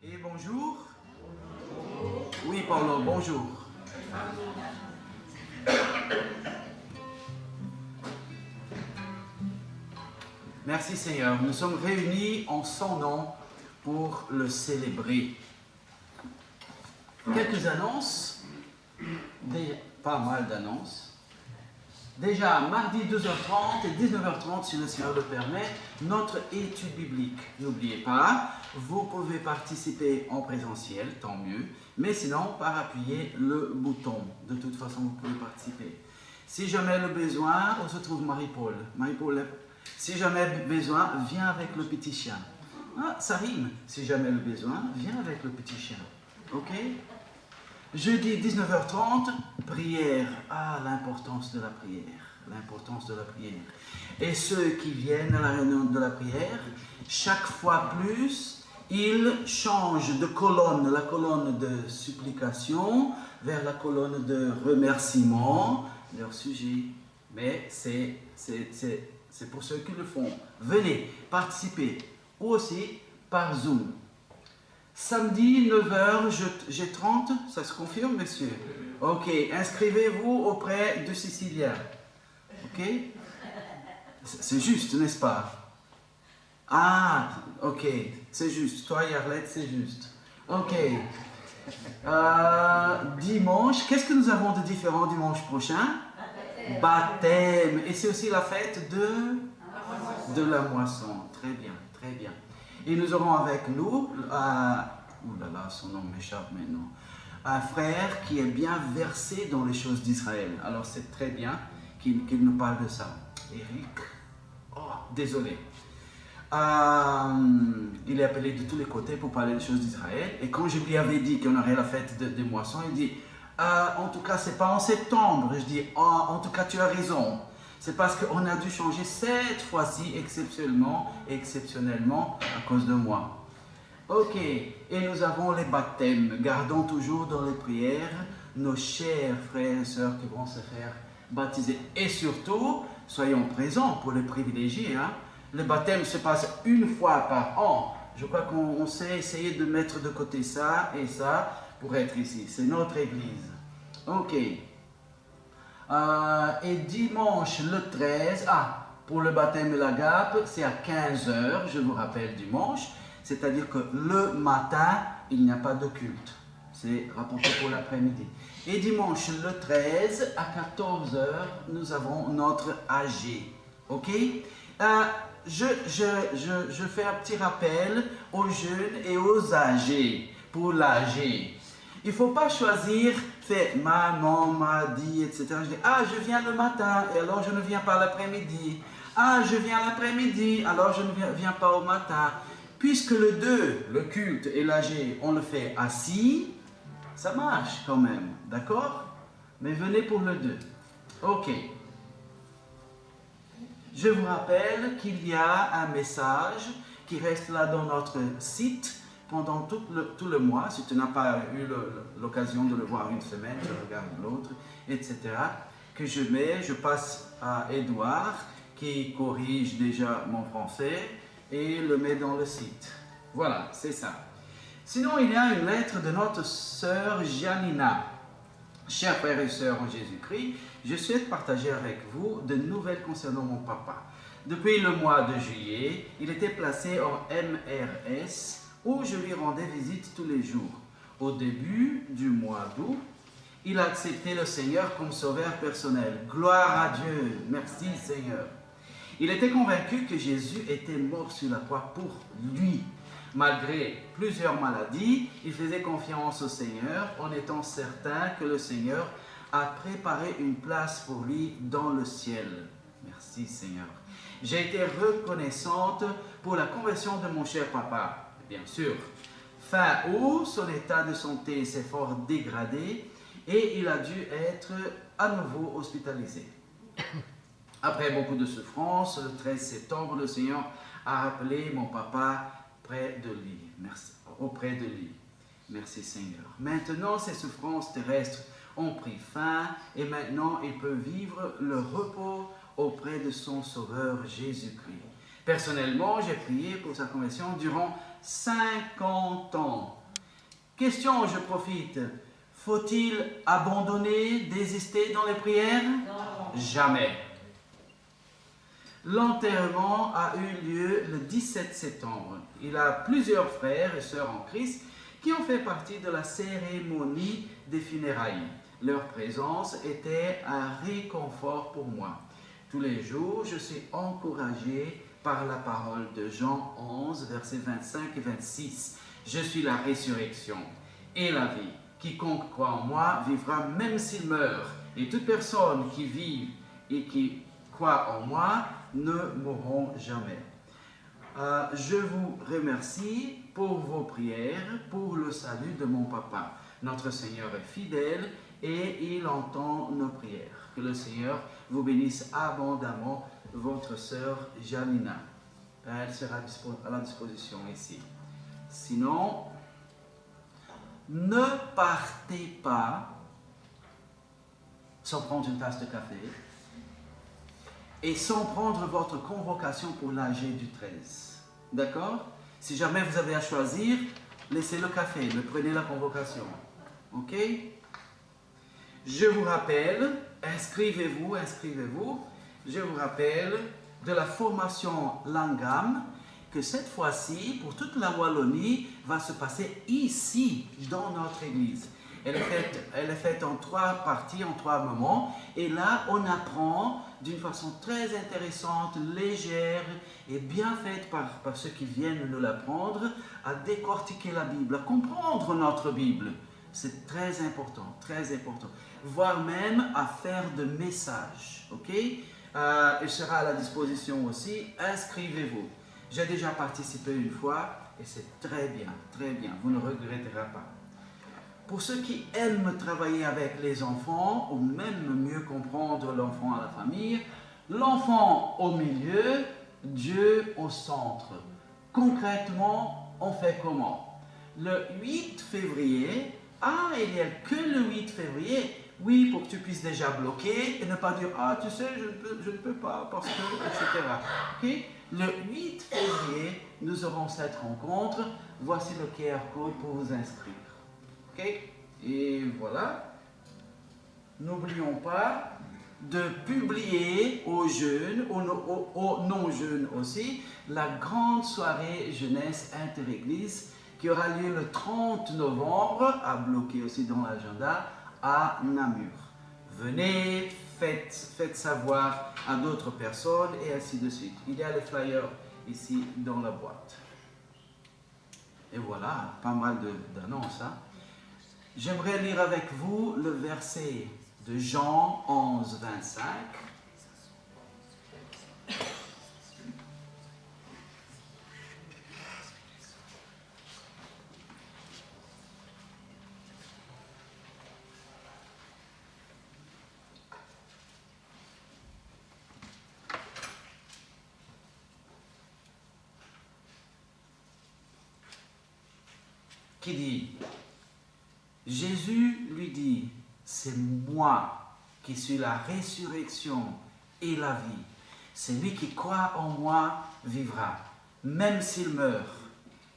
Et bonjour. Oui, Paulo, bonjour. Merci Seigneur. Nous sommes réunis en son nom pour le célébrer. Quelques annonces, pas mal d'annonces. Déjà, mardi 12h30 et 19h30, si le Seigneur le permet, notre étude biblique. N'oubliez pas, vous pouvez participer en présentiel, tant mieux, mais sinon, par appuyer le bouton. De toute façon, vous pouvez participer. Si jamais le besoin, on se trouve Marie-Paul. Marie-Paul, si jamais le besoin, viens avec le petit chien. Ah, ça rime. Si jamais le besoin, viens avec le petit chien. Ok? Jeudi 19h30, prière. Ah, l'importance de la prière. L'importance de la prière. Et ceux qui viennent à la réunion de la prière, chaque fois plus, ils changent de colonne, la colonne de supplication, vers la colonne de remerciement, leur sujet. Mais c'est pour ceux qui le font. Venez participer, ou aussi par Zoom. Samedi, 9h, j'ai 30, ça se confirme, monsieur? Ok, inscrivez-vous auprès de Cécilia. Ok? C'est juste, n'est-ce pas? Ah, ok, c'est juste. Toi et Arlette, c'est juste. Ok. Dimanche, qu'est-ce que nous avons de différent dimanche prochain? Baptême. Et c'est aussi la fête de la moisson. Très bien, très bien. Et nous aurons avec nous, oulala, son nom m'échappe maintenant, un frère qui est bien versé dans les choses d'Israël. Alors c'est très bien qu'il nous parle de ça. Eric, oh, désolé. Il est appelé de tous les côtés pour parler des choses d'Israël. Et quand je lui avais dit qu'on aurait la fête des moissons, il dit, en tout cas, c'est pas en septembre. Je dis, oh, en tout cas, tu as raison. C'est parce qu'on a dû changer cette fois-ci, exceptionnellement, à cause de moi. Ok, et nous avons les baptêmes. Gardons toujours dans les prières nos chers frères et sœurs qui vont se faire baptiser. Et surtout, soyons présents pour les privilégiés. Hein? Le baptême se passe une fois par an. Je crois qu'on sait essayer de mettre de côté ça et ça pour être ici. C'est notre église. Ok. Et dimanche le 13, pour le baptême de l'Agape, c'est à 15h, je vous rappelle, dimanche. C'est-à-dire que le matin, il n'y a pas de culte. C'est rapporté pour l'après-midi. Et dimanche le 13, à 14h, nous avons notre AG. Ok? Je fais un petit rappel aux jeunes et aux âgés pour l'AG. Il ne faut pas choisir, faire maman m'a dit, etc. Je dis, je viens le matin et alors je ne viens pas l'après-midi. Je viens l'après-midi, alors je ne viens pas au matin. Puisque le 2, le culte et l'AG, on le fait assis, ça marche quand même, d'accord? Mais venez pour le 2. Ok. Je vous rappelle qu'il y a un message qui reste là dans notre site pendant tout le mois. Si tu n'as pas eu l'occasion de le voir une semaine, tu regardes l'autre, etc. Que je passe à Edouard qui corrige déjà mon français et le met dans le site. Voilà, c'est ça. Sinon, il y a une lettre de notre sœur Janina. Chers frères et sœurs en Jésus-Christ, je souhaite partager avec vous de nouvelles concernant mon papa. Depuis le mois de juillet, il était placé en MRS où je lui rendais visite tous les jours. Au début du mois d'août, il a accepté le Seigneur comme sauveur personnel. Gloire à Dieu, merci Seigneur. Il était convaincu que Jésus était mort sur la croix pour lui. Malgré plusieurs maladies, il faisait confiance au Seigneur en étant certain que le Seigneur a préparé une place pour lui dans le ciel. Merci Seigneur. J'ai été reconnaissante pour la conversion de mon cher papa. Bien sûr, fin août, son état de santé s'est fort dégradé et il a dû être à nouveau hospitalisé. Après beaucoup de souffrance, le 13 septembre, le Seigneur a appelé mon papa près de lui. Merci, auprès de lui. Merci Seigneur. Maintenant, ces souffrances terrestres ont pris fin et maintenant il peut vivre le repos auprès de son Sauveur Jésus-Christ. Personnellement, j'ai prié pour sa conversion durant 50 ans. Question, je profite. Faut-il abandonner, désister dans les prières? Non. Jamais. L'enterrement a eu lieu le 17 septembre. Il a plusieurs frères et sœurs en Christ qui ont fait partie de la cérémonie des funérailles. Leur présence était un réconfort pour moi. Tous les jours, je suis encouragé par la parole de Jean 11, versets 25 et 26. Je suis la résurrection et la vie. Quiconque croit en moi vivra même s'il meurt. Et toute personne qui vit et qui croit en moi ne mourront jamais. Je vous remercie pour vos prières, pour le salut de mon papa. Notre Seigneur est fidèle et il entend nos prières. Que le Seigneur vous bénisse abondamment, votre sœur Janina. Elle sera à la disposition ici. Sinon, ne partez pas sans prendre une tasse de café et sans prendre votre convocation pour l'AG du 13. D'accord? Si jamais vous avez à choisir, laissez le café, mais prenez la convocation. Ok? Je vous rappelle, inscrivez-vous, je vous rappelle de la formation Langam, que cette fois-ci, pour toute la Wallonie, va se passer ici, dans notre église. Elle est faite en 3 parties, en 3 moments. Et là, on apprend d'une façon très intéressante, légère et bien faite par ceux qui viennent nous l'apprendre, à décortiquer la Bible, à comprendre notre Bible. C'est très important, voire même à faire de messages. Ok? Il sera à la disposition aussi. Inscrivez-vous. J'ai déjà participé une fois et c'est très bien, vous ne regretterez pas. Pour ceux qui aiment travailler avec les enfants, ou même mieux comprendre l'enfant à la famille, l'enfant au milieu, Dieu au centre. Concrètement, on fait comment? Le 8 février, il n'y a que le 8 février, oui, pour que tu puisses déjà bloquer et ne pas dire, tu sais, je ne peux pas parce que, etc. Okay? Le 8 février, nous aurons cette rencontre. Voici le QR code pour vous inscrire. Okay? Et voilà. N'oublions pas de publier aux jeunes, aux non-jeunes aussi, la grande soirée jeunesse inter-église qui aura lieu le 30 novembre, à bloquer aussi dans l'agenda, à Namur. Venez, faites savoir à d'autres personnes et ainsi de suite. Il y a les flyers ici dans la boîte. Et voilà, pas mal d'annonces. Hein? J'aimerais lire avec vous le verset de Jean 11, 25. Qui dit, Jésus lui dit, c'est moi qui suis la résurrection et la vie. Celui qui croit en moi vivra, même s'il meurt.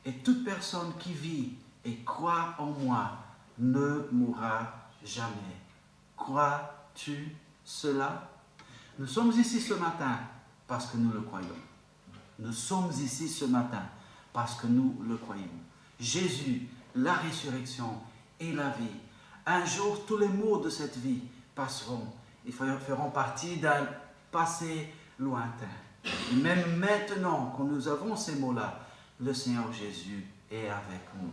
Et toute personne qui vit et croit en moi ne mourra jamais. Crois-tu cela? Nous sommes ici ce matin parce que nous le croyons. Nous sommes ici ce matin parce que nous le croyons. Jésus, la résurrection et la vie. Un jour, tous les maux de cette vie passeront et feront partie d'un passé lointain. Et même maintenant, quand nous avons ces mots-là, le Seigneur Jésus est avec nous.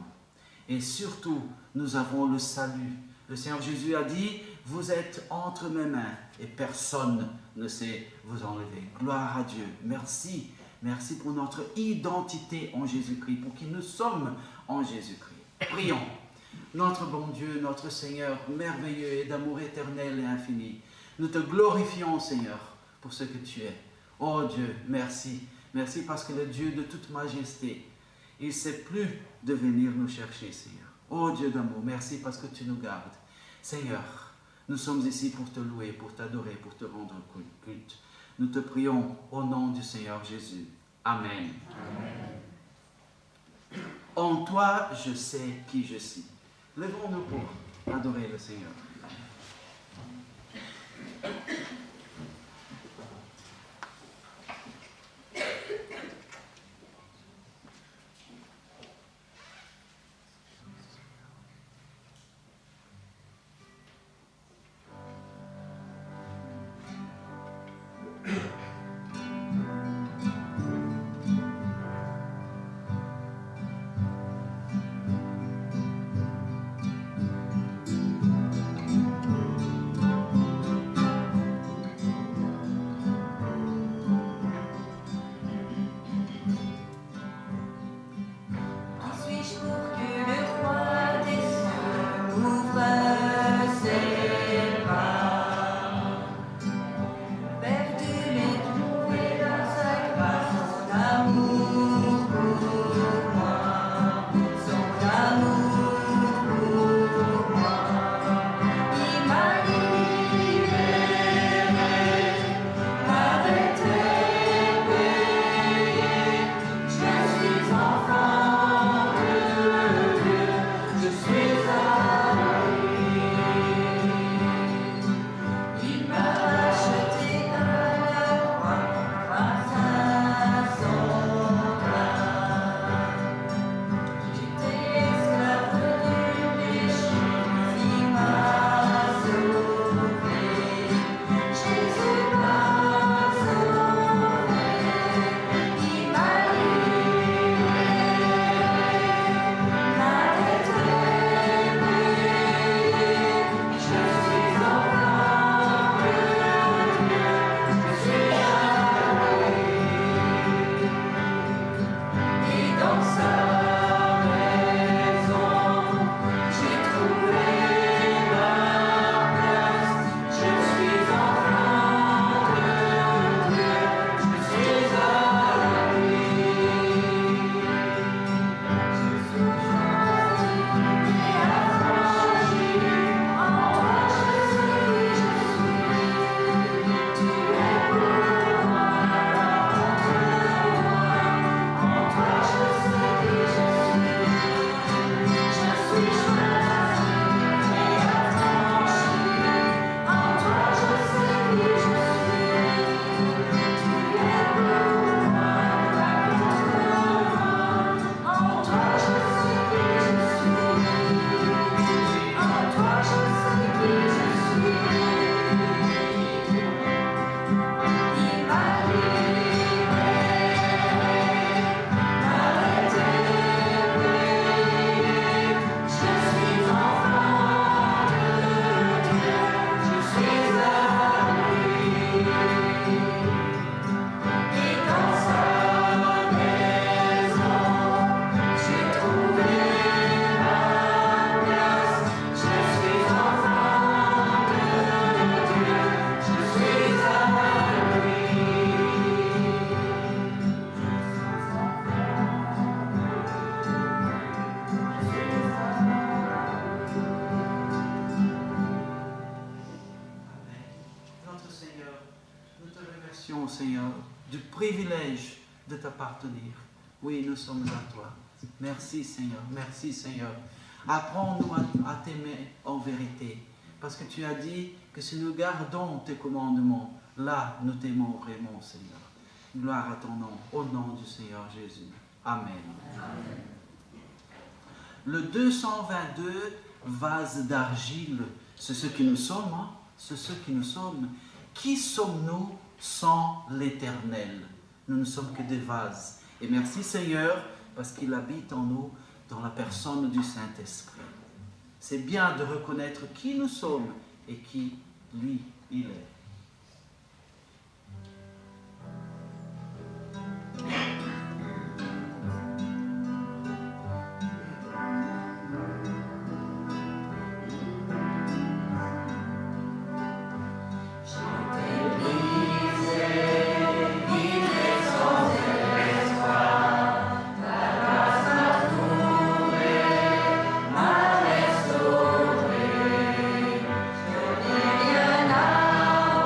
Et surtout, nous avons le salut. Le Seigneur Jésus a dit, vous êtes entre mes mains et personne ne sait vous enlever. Gloire à Dieu. Merci. Merci pour notre identité en Jésus-Christ, pour qui nous sommes en Jésus-Christ. Prions. Notre bon Dieu, notre Seigneur, merveilleux et d'amour éternel et infini, nous te glorifions, Seigneur, pour ce que tu es. Oh Dieu, merci. Merci parce que le Dieu de toute majesté, il ne sait plus de venir nous chercher, Seigneur. Oh Dieu d'amour, merci parce que tu nous gardes. Seigneur, nous sommes ici pour te louer, pour t'adorer, pour te rendre culte. Nous te prions au nom du Seigneur Jésus. Amen. En toi, je sais qui je suis. Levons-nous pour adorer le Seigneur. Seigneur, du privilège de t'appartenir. Oui, nous sommes à toi. Merci Seigneur, merci Seigneur. Apprends-nous à t'aimer en vérité, parce que tu as dit que si nous gardons tes commandements, là nous t'aimons vraiment Seigneur. Gloire à ton nom, au nom du Seigneur Jésus. Amen. Amen. Le 222 vase d'argile, c'est ce que nous sommes, hein? C'est ce que nous sommes. Qui sommes-nous sans l'Éternel? Nous ne sommes que des vases. Et merci Seigneur, parce qu'il habite en nous dans la personne du Saint-Esprit. C'est bien de reconnaître qui nous sommes et qui, lui, il est. Now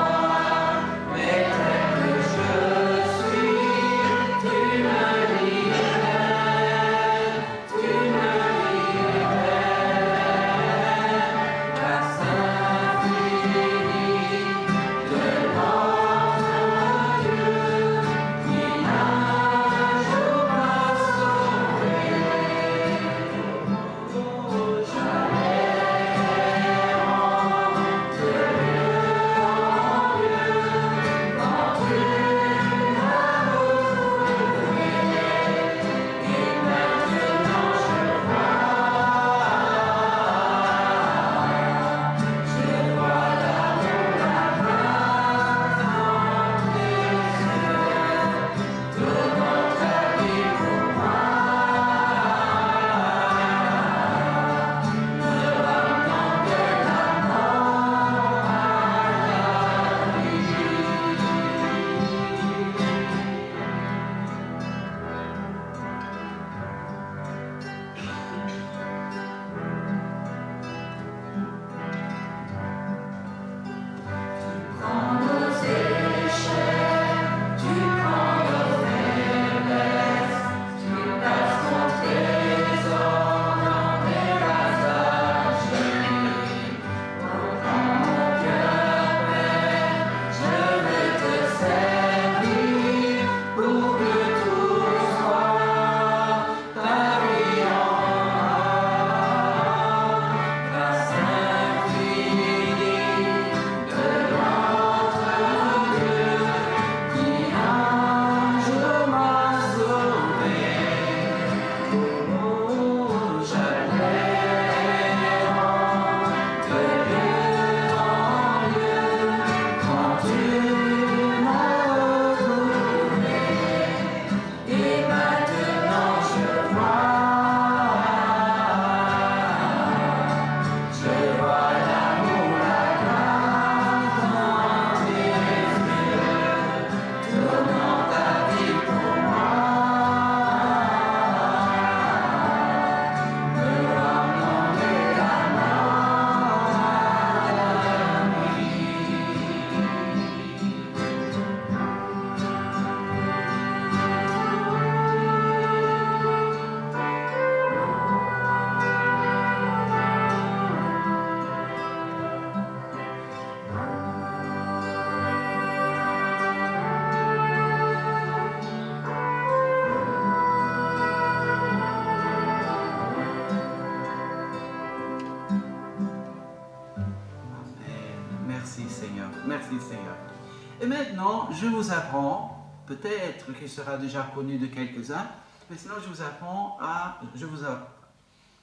maintenant, je vous apprends, peut-être qu'il sera déjà connu de quelques-uns, mais sinon je vous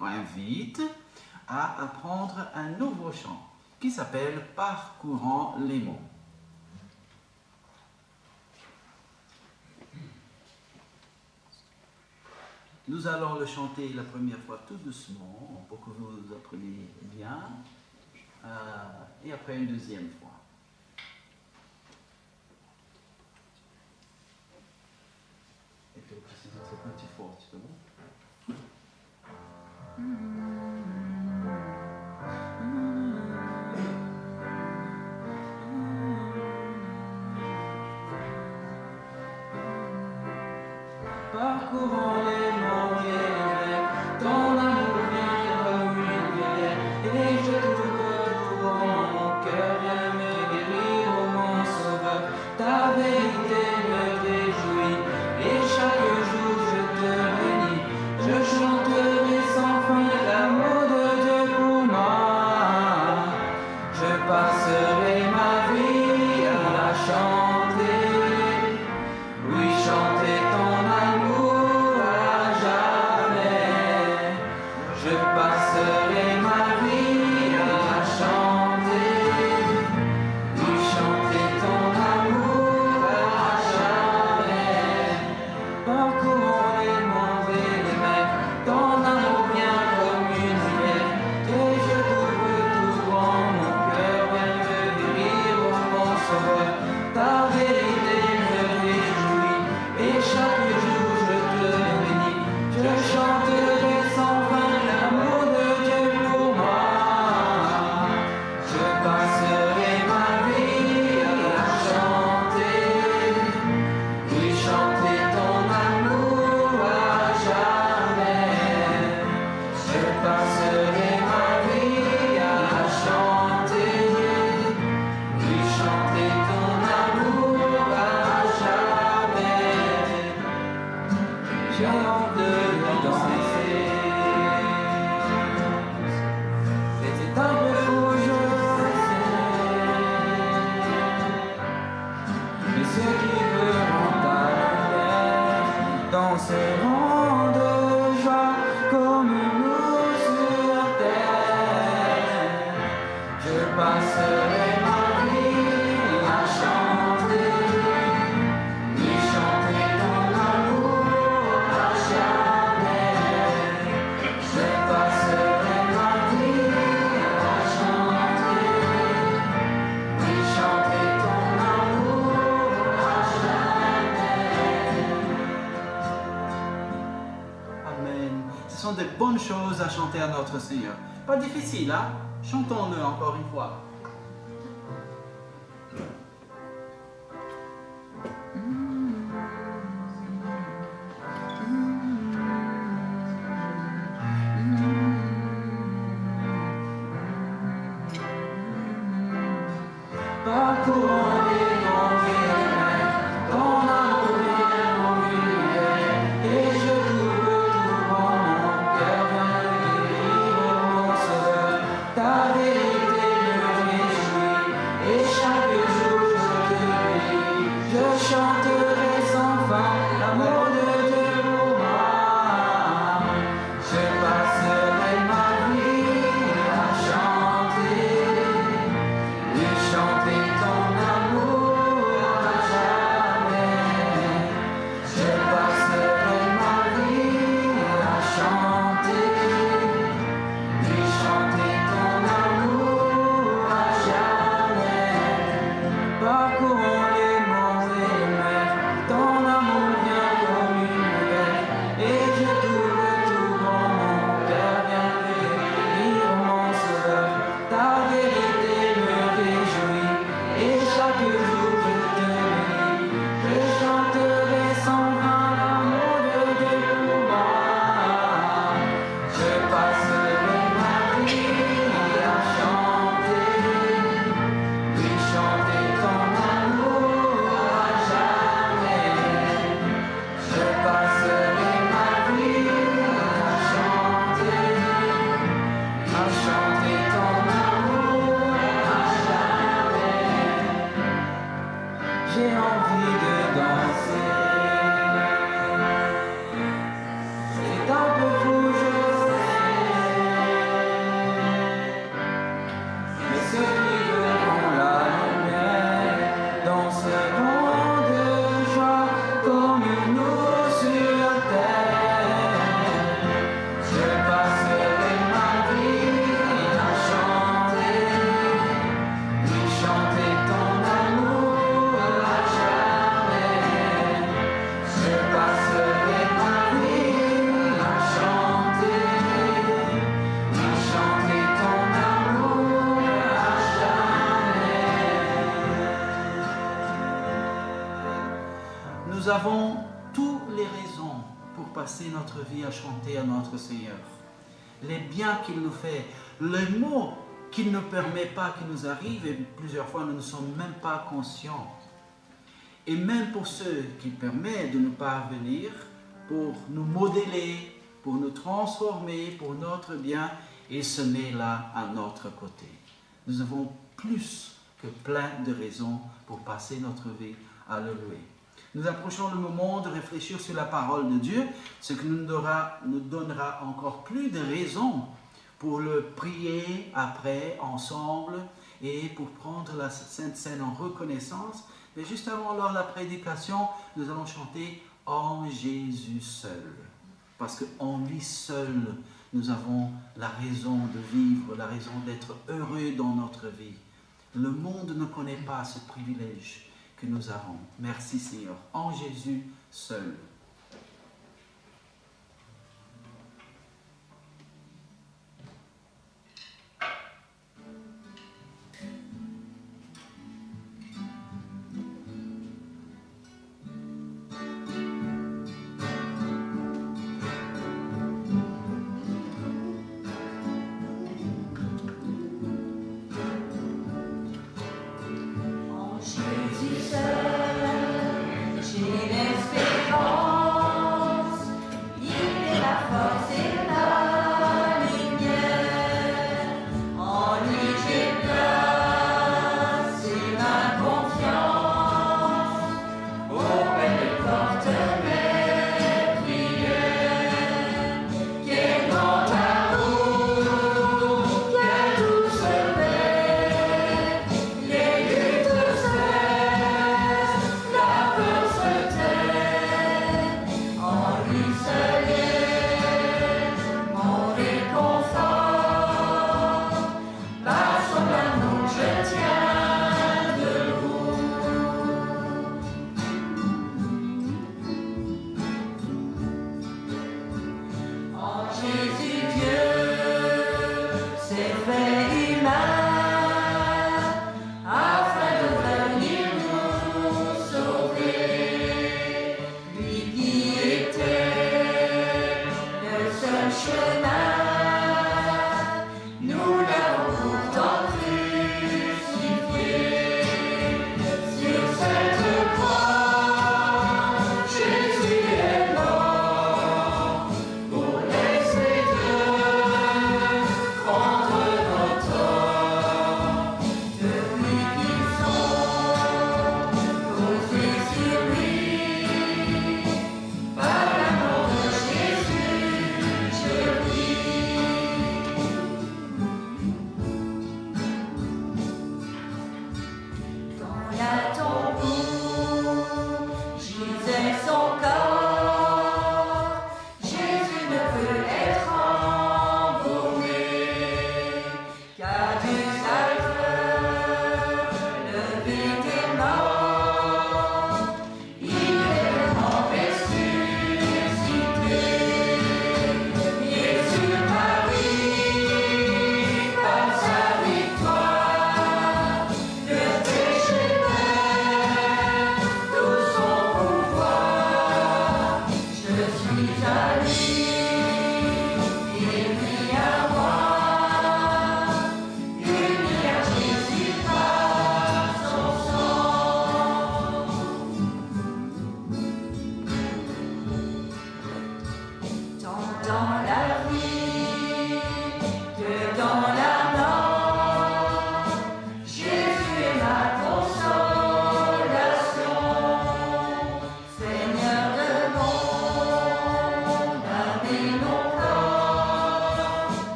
invite à apprendre un nouveau chant qui s'appelle « Parcourant les mots ». Nous allons le chanter la première fois tout doucement, pour que vous appreniez bien, et après une deuxième fois. Et puis, c'est un petit fort, tu peux voir? Parcourant les monts et les mers, ton amour vient comme une rivière, et je t'ouvre tout en mon cœur, viens me guérir, ô mon sauveur. Ta vérité me réjouit, et chaque jour je te bénis. Je chanterai sans fin l'amour de Dieu pour moi. Je passerai ma vie à la chanter. Oui, chanter ton amour à jamais. Je passerai ma vie à chanter. Oui, chanter ton amour à jamais. Parcourons les monts et les mers, ton amour vient comme une rivière. Et je t'ouvre tout grand mon cœur, viens me guérir, ô mon sauveur. Ta vérité me réjouit, et chaque jour je te bénis. Je chanterai sans fin l'amour de Dieu pour moi. Je passerai ma vie à chanter. Oui, chanter ton amour à jamais. Je passerai ma vie à chanter. Oui, chanter ton amour à jamais. J'ai hâte de danser. C'était un peu fou, je sais. Mais ceux qui verront ta lumière danseront de joie comme nous sur terre. Je passerai ma vie à chanter. Oui, chanter ton amour à jamais. Je passerai ma vie à chanter. Oui, chanter ton amour à jamais. Amen. Ce sont de bonnes choses à chanter à notre Seigneur. Pas difficile, hein? Chantons-le encore une fois. Parcourant les monts et les mers, ton amour vient comme une rivière, et je t'ouvre tout grand mon cœur, viens me guérir, ô mon sauveur. Ta vérité me Nous avons toutes les raisons pour passer notre vie à chanter à notre Seigneur. Les biens qu'il nous fait, les maux qu'il ne permet pas qu'ils nous arrivent, et plusieurs fois nous ne sommes même pas conscients. Et même pour ceux qu'il permet de nous parvenir, pour nous modeler, pour nous transformer, pour notre bien, il se met là à notre côté. Nous avons plus que plein de raisons pour passer notre vie à le louer. Nous approchons le moment de réfléchir sur la parole de Dieu, ce qui nous donnera encore plus de raisons pour le prier après, ensemble, et pour prendre la Sainte Seine en reconnaissance. Mais juste avant lors de la prédication, nous allons chanter « En Jésus seul ». Parce qu'en lui seul, nous avons la raison de vivre, la raison d'être heureux dans notre vie. Le monde ne connaît pas ce privilège que nous avons. Merci Seigneur. En Jésus seul.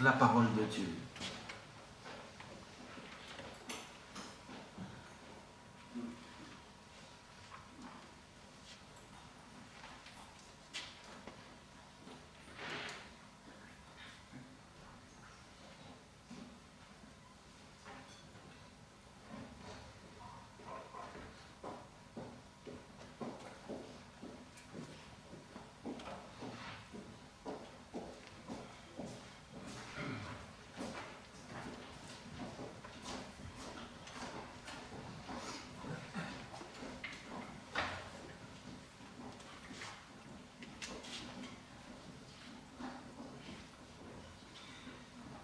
la parole de Dieu.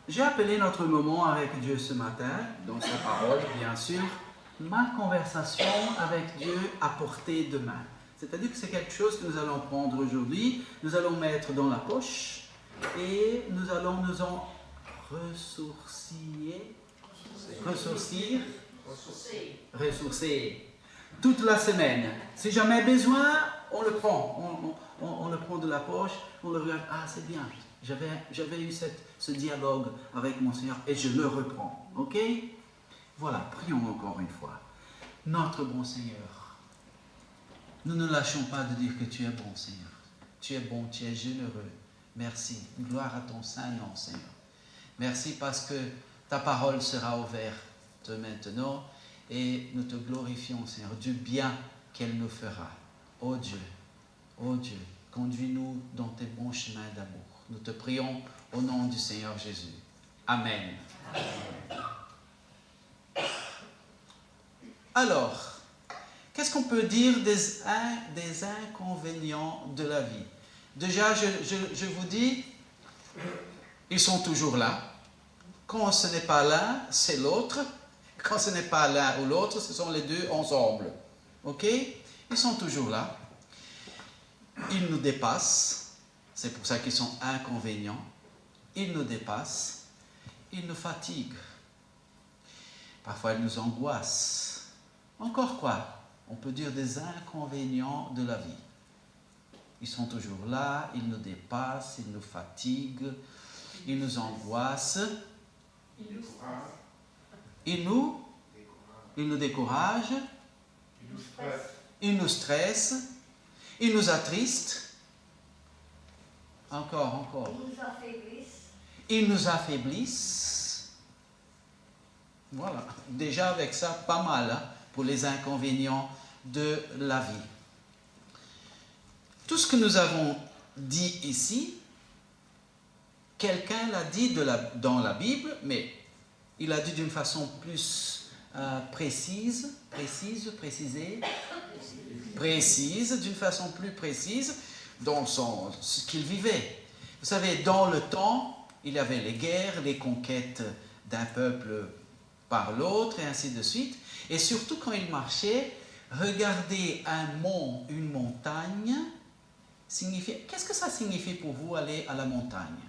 J'ai appelé notre moment avec Dieu ce matin, dans sa parole, bien sûr, ma conversation avec Dieu à portée de main. C'est-à-dire que c'est quelque chose que nous allons prendre aujourd'hui, nous allons mettre dans la poche et nous allons nous en ressourcer toute la semaine. Si jamais besoin, on le prend. On le prend de la poche, on le regarde. Ah, c'est bien. J'avais eu ce dialogue avec mon Seigneur et je le reprends. Ok? Voilà, prions encore une fois. Notre bon Seigneur, nous ne lâchons pas de dire que tu es bon, Seigneur. Tu es bon, tu es généreux. Merci. Gloire à ton saint nom, Seigneur. Merci parce que ta parole sera ouverte maintenant et nous te glorifions, Seigneur, du bien qu'elle nous fera. Oh Dieu, conduis-nous dans tes bons chemins d'amour. Nous te prions au nom du Seigneur Jésus. Amen. Alors, qu'est-ce qu'on peut dire des inconvénients de la vie? Déjà, je vous dis, ils sont toujours là. Quand ce n'est pas l'un, c'est l'autre. Quand ce n'est pas l'un ou l'autre, ce sont les deux ensemble. Ok? Ils sont toujours là. Ils nous dépassent. C'est pour ça qu'ils sont inconvénients. Ils nous dépassent. Ils nous fatiguent. Parfois, ils nous angoissent. Encore quoi? On peut dire des inconvénients de la vie. Ils sont toujours là, ils nous dépassent, ils nous fatiguent, ils nous angoissent, ils nous découragent, ils nous stressent, ils nous attristent. Encore. Ils nous affaiblissent. Voilà, déjà avec ça, pas mal hein, pour les inconvénients de la vie. Tout ce que nous avons dit ici, quelqu'un l'a dit dans la Bible, mais il l'a dit d'une façon plus précise, d'une façon plus précise, dans ce qu'il vivait. Vous savez, dans le temps, il y avait les guerres, les conquêtes d'un peuple par l'autre, et ainsi de suite. Et surtout quand il marchait, regarder un mont, une montagne, qu'est-ce que ça signifie pour vous aller à la montagne?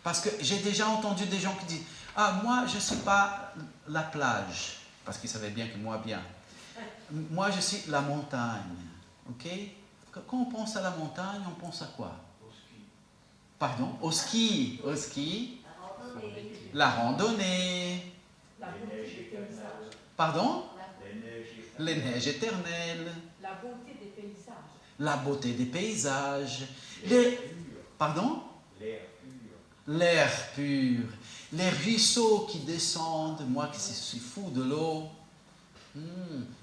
Parce que j'ai déjà entendu des gens qui disent « Ah, moi, je ne suis pas la plage. » Parce qu'ils savaient bien que moi, bien. Moi, je suis la montagne. Ok? Quand on pense à la montagne, on pense à quoi? Au ski. Pardon? Au ski. Au ski. La randonnée. La randonnée. Pardon? Les neiges éternelles. La beauté des paysages. La beauté des paysages. Pardon? L'air pur. Les ruisseaux qui descendent. Moi qui suis fou de l'eau.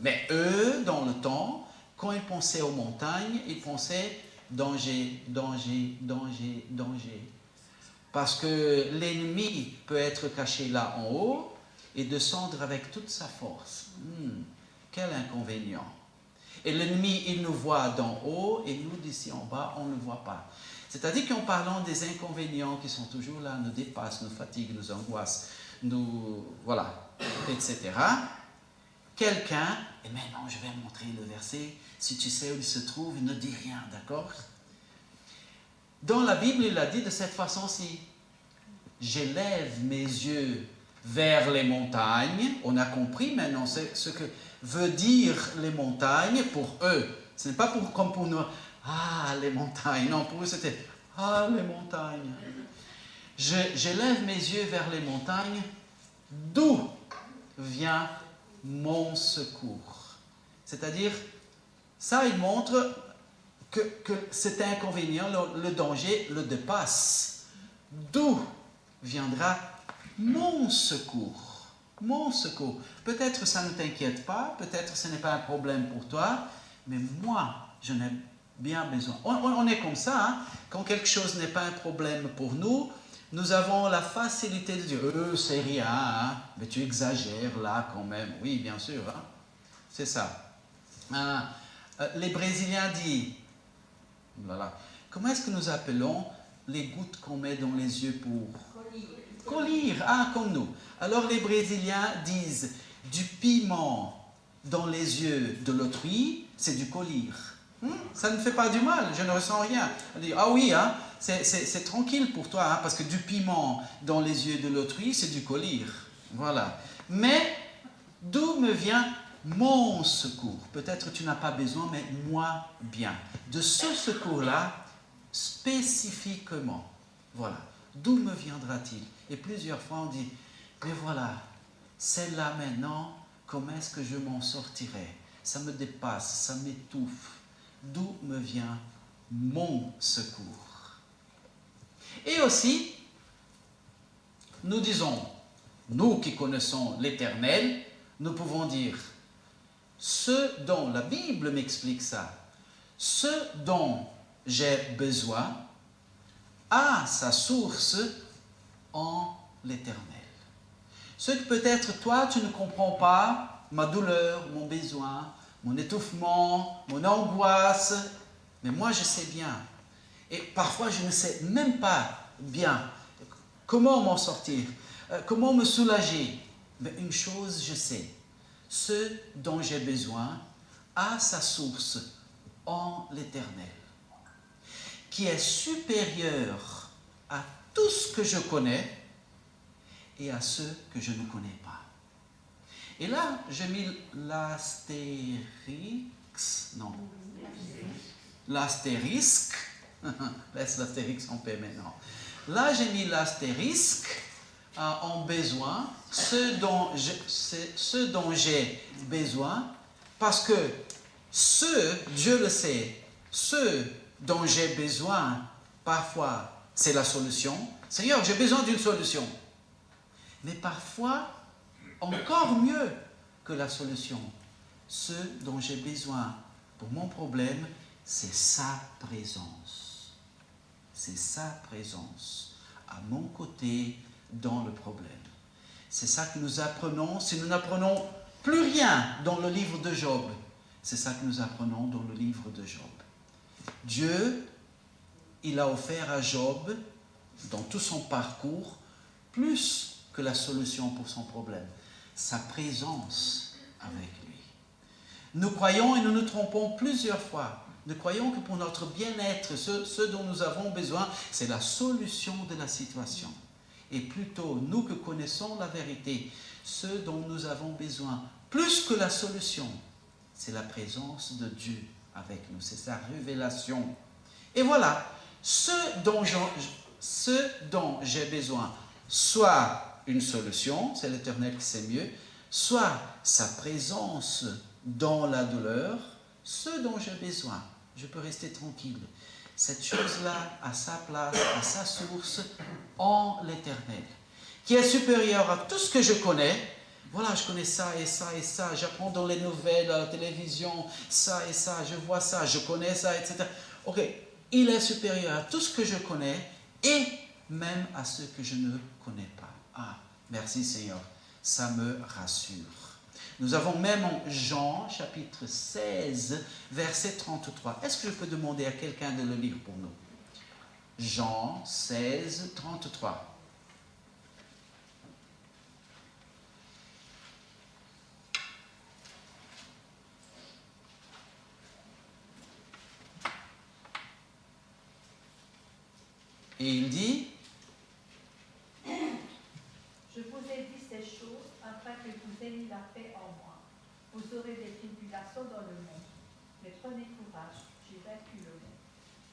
Mais eux, dans le temps, quand ils pensaient aux montagnes, ils pensaient danger. Parce que l'ennemi peut être caché là en haut et descendre avec toute sa force. Quel inconvénient. Et l'ennemi, il nous voit d'en haut et nous, d'ici en bas, on ne le voit pas. C'est-à-dire qu'en parlant des inconvénients qui sont toujours là, nous dépassent, nous fatiguent, nous angoissent, voilà, etc. Quelqu'un, et maintenant je vais montrer le verset, si tu sais où il se trouve, ne dis rien, d'accord? Dans la Bible, il a dit de cette façon-ci, j'élève mes yeux vers les montagnes. On a compris maintenant ce que veut dire les montagnes pour eux. Ce n'est pas comme pour nous, ah les montagnes, non, pour eux c'était, ah les montagnes. J'élève mes yeux vers les montagnes, d'où vient mon secours. C'est-à-dire, ça, il montre que cet inconvénient, le danger, le dépasse. D'où viendra mon secours? Mon secours. Peut-être ça ne t'inquiète pas, peut-être ce n'est pas un problème pour toi, mais moi, je n'ai bien besoin. On est comme ça, hein? Quand quelque chose n'est pas un problème pour nous, nous avons la facilité de dire « c'est rien, hein? Mais tu exagères là quand même. » Oui, bien sûr, hein? C'est ça. Les Brésiliens disent, voilà, comment est-ce que nous appelons les gouttes qu'on met dans les yeux pour... Collyre, comme nous. Alors les Brésiliens disent du piment dans les yeux de l'autrui, c'est du collyre. Ça ne fait pas du mal, je ne ressens rien. On dit, ah oui, hein, c'est tranquille pour toi, hein, parce que du piment dans les yeux de l'autrui, c'est du collyre. Voilà. Mais d'où me vient mon secours? Peut-être tu n'as pas besoin, mais moi, bien. De ce secours-là, spécifiquement. Voilà. D'où me viendra-t-il? Et plusieurs fois on dit, mais voilà, c'est là maintenant, comment est-ce que je m'en sortirai? Ça me dépasse, ça m'étouffe. D'où me vient mon secours? Et aussi, nous disons, nous qui connaissons l'Éternel, nous pouvons dire, ce dont la Bible m'explique ça, ce dont j'ai besoin, a sa source en l'Éternel. Ce que peut-être toi tu ne comprends pas, ma douleur, mon besoin, mon étouffement, mon angoisse, mais moi je sais bien. Et parfois je ne sais même pas bien comment m'en sortir, comment me soulager. Mais une chose je sais, ce dont j'ai besoin a sa source en l'Éternel, qui est supérieur à tout ce que je connais et à ceux que je ne connais pas. Et là, j'ai mis l'astérisque, non, l'astérisque, laisse l'astérisque en paix maintenant. Là, j'ai mis l'astérisque en besoin, ce dont j'ai besoin, parce que Dieu le sait, ce dont j'ai besoin, parfois, c'est la solution. Seigneur, j'ai besoin d'une solution. Mais parfois, encore mieux que la solution, ce dont j'ai besoin pour mon problème, c'est sa présence. C'est sa présence à mon côté dans le problème. C'est ça que nous apprenons. Si nous n'apprenons plus rien dans le livre de Job, c'est ça que nous apprenons dans le livre de Job. Dieu, il a offert à Job, dans tout son parcours, plus que la solution pour son problème, sa présence avec lui. Nous croyons et nous nous trompons plusieurs fois. Nous croyons que pour notre bien-être, ce dont nous avons besoin, c'est la solution de la situation. Et plutôt, nous que connaissons la vérité, ce dont nous avons besoin, plus que la solution, c'est la présence de Dieu avec nous, c'est sa révélation. Et voilà, ce dont j'ai besoin, soit une solution, c'est l'Éternel qui sait mieux, soit sa présence dans la douleur, ce dont j'ai besoin, je peux rester tranquille. Cette chose-là a sa place, a sa source en l'Éternel, qui est supérieur à tout ce que je connais. Voilà, je connais ça et ça et ça, j'apprends dans les nouvelles, à la télévision, ça et ça, je vois ça, je connais ça, etc. Ok, il est supérieur à tout ce que je connais et même à ce que je ne connais pas. Ah, merci Seigneur, ça me rassure. Nous avons même en Jean, chapitre 16, verset 33. Est-ce que je peux demander à quelqu'un de le lire pour nous? Jean 16, 33. Et il dit, je vous ai dit ces choses afin que vous ayez la paix en moi. Vous aurez des tribulations dans le monde, mais prenez courage, j'ai vaincu le monde.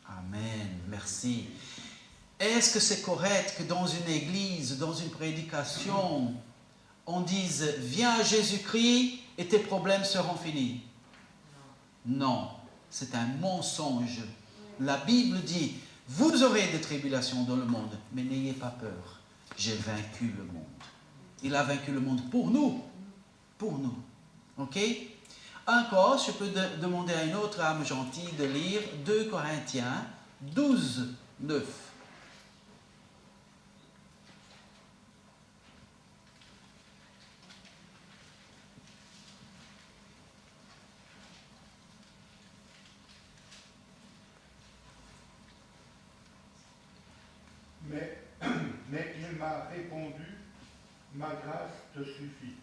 Amen, merci. Est-ce que c'est correct que dans une église, dans une prédication, on dise « Viens à Jésus-Christ et tes problèmes seront finis » ? Non, c'est un mensonge. La Bible dit « Vous aurez des tribulations dans le monde, mais n'ayez pas peur. J'ai vaincu le monde. » Il a vaincu le monde pour nous. Pour nous. Ok? Encore, je peux demander à une autre âme gentille de lire 2 Corinthiens 12, 9. Mais il m'a répondu, ma grâce te suffit.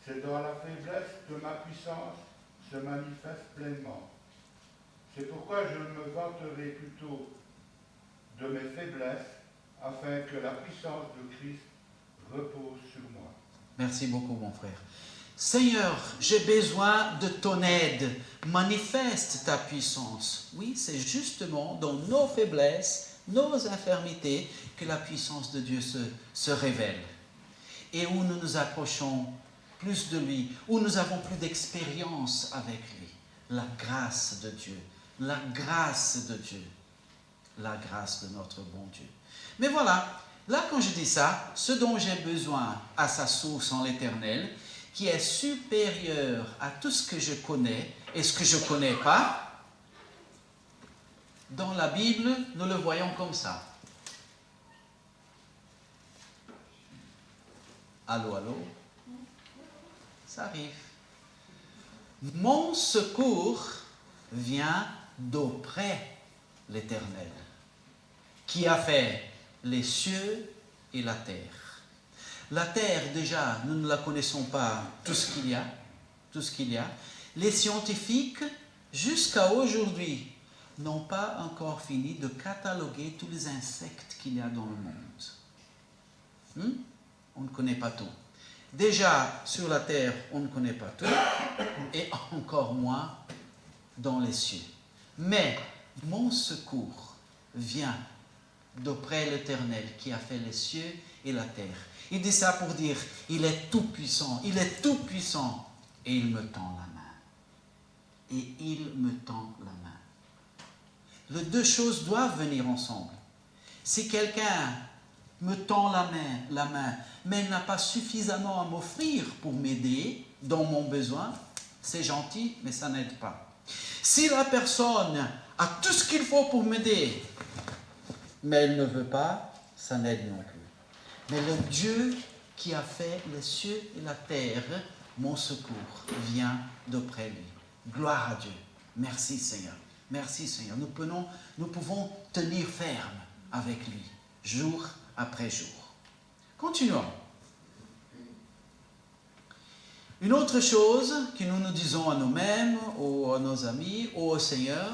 C'est dans la faiblesse que ma puissance se manifeste pleinement. C'est pourquoi je me vanterai plutôt de mes faiblesses, afin que la puissance de Christ repose sur moi. Merci beaucoup, mon frère. Seigneur, j'ai besoin de ton aide. Manifeste ta puissance. Oui, c'est justement dans nos faiblesses, nos infirmités, que la puissance de Dieu se révèle. Et où nous nous approchons plus de lui, où nous avons plus d'expérience avec lui. La grâce de Dieu. La grâce de Dieu. La grâce de notre bon Dieu. Mais voilà, là quand je dis ça, ce dont j'ai besoin à sa source en l'Éternel, qui est supérieur à tout ce que je connais et ce que je ne connais pas, dans la Bible, nous le voyons comme ça. Allô, allô? Ça arrive. Mon secours vient d'auprès l'Éternel, qui a fait les cieux et la terre. La terre, déjà, nous ne la connaissons pas tout ce qu'il y a. Les scientifiques, jusqu'à aujourd'hui, n'ont pas encore fini de cataloguer tous les insectes qu'il y a dans le monde. On ne connaît pas tout. Déjà, sur la terre, on ne connaît pas tout, et encore moins dans les cieux. Mais mon secours vient d'auprès l'Éternel qui a fait les cieux et la terre. Il dit ça pour dire, il est tout puissant, et il me tend la main. Et il me tend la main. Les deux choses doivent venir ensemble. Si quelqu'un me tend la main, mais il n'a pas suffisamment à m'offrir pour m'aider dans mon besoin, c'est gentil, mais ça n'aide pas. Si la personne a tout ce qu'il faut pour m'aider, mais elle ne veut pas, ça n'aide non plus. Mais le Dieu qui a fait les cieux et la terre, mon secours vient d'auprès lui. Gloire à Dieu. Merci Seigneur. Merci Seigneur. Nous pouvons tenir ferme avec lui, jour après jour. Continuons. Une autre chose que nous nous disons à nous-mêmes, ou à nos amis, ou au Seigneur,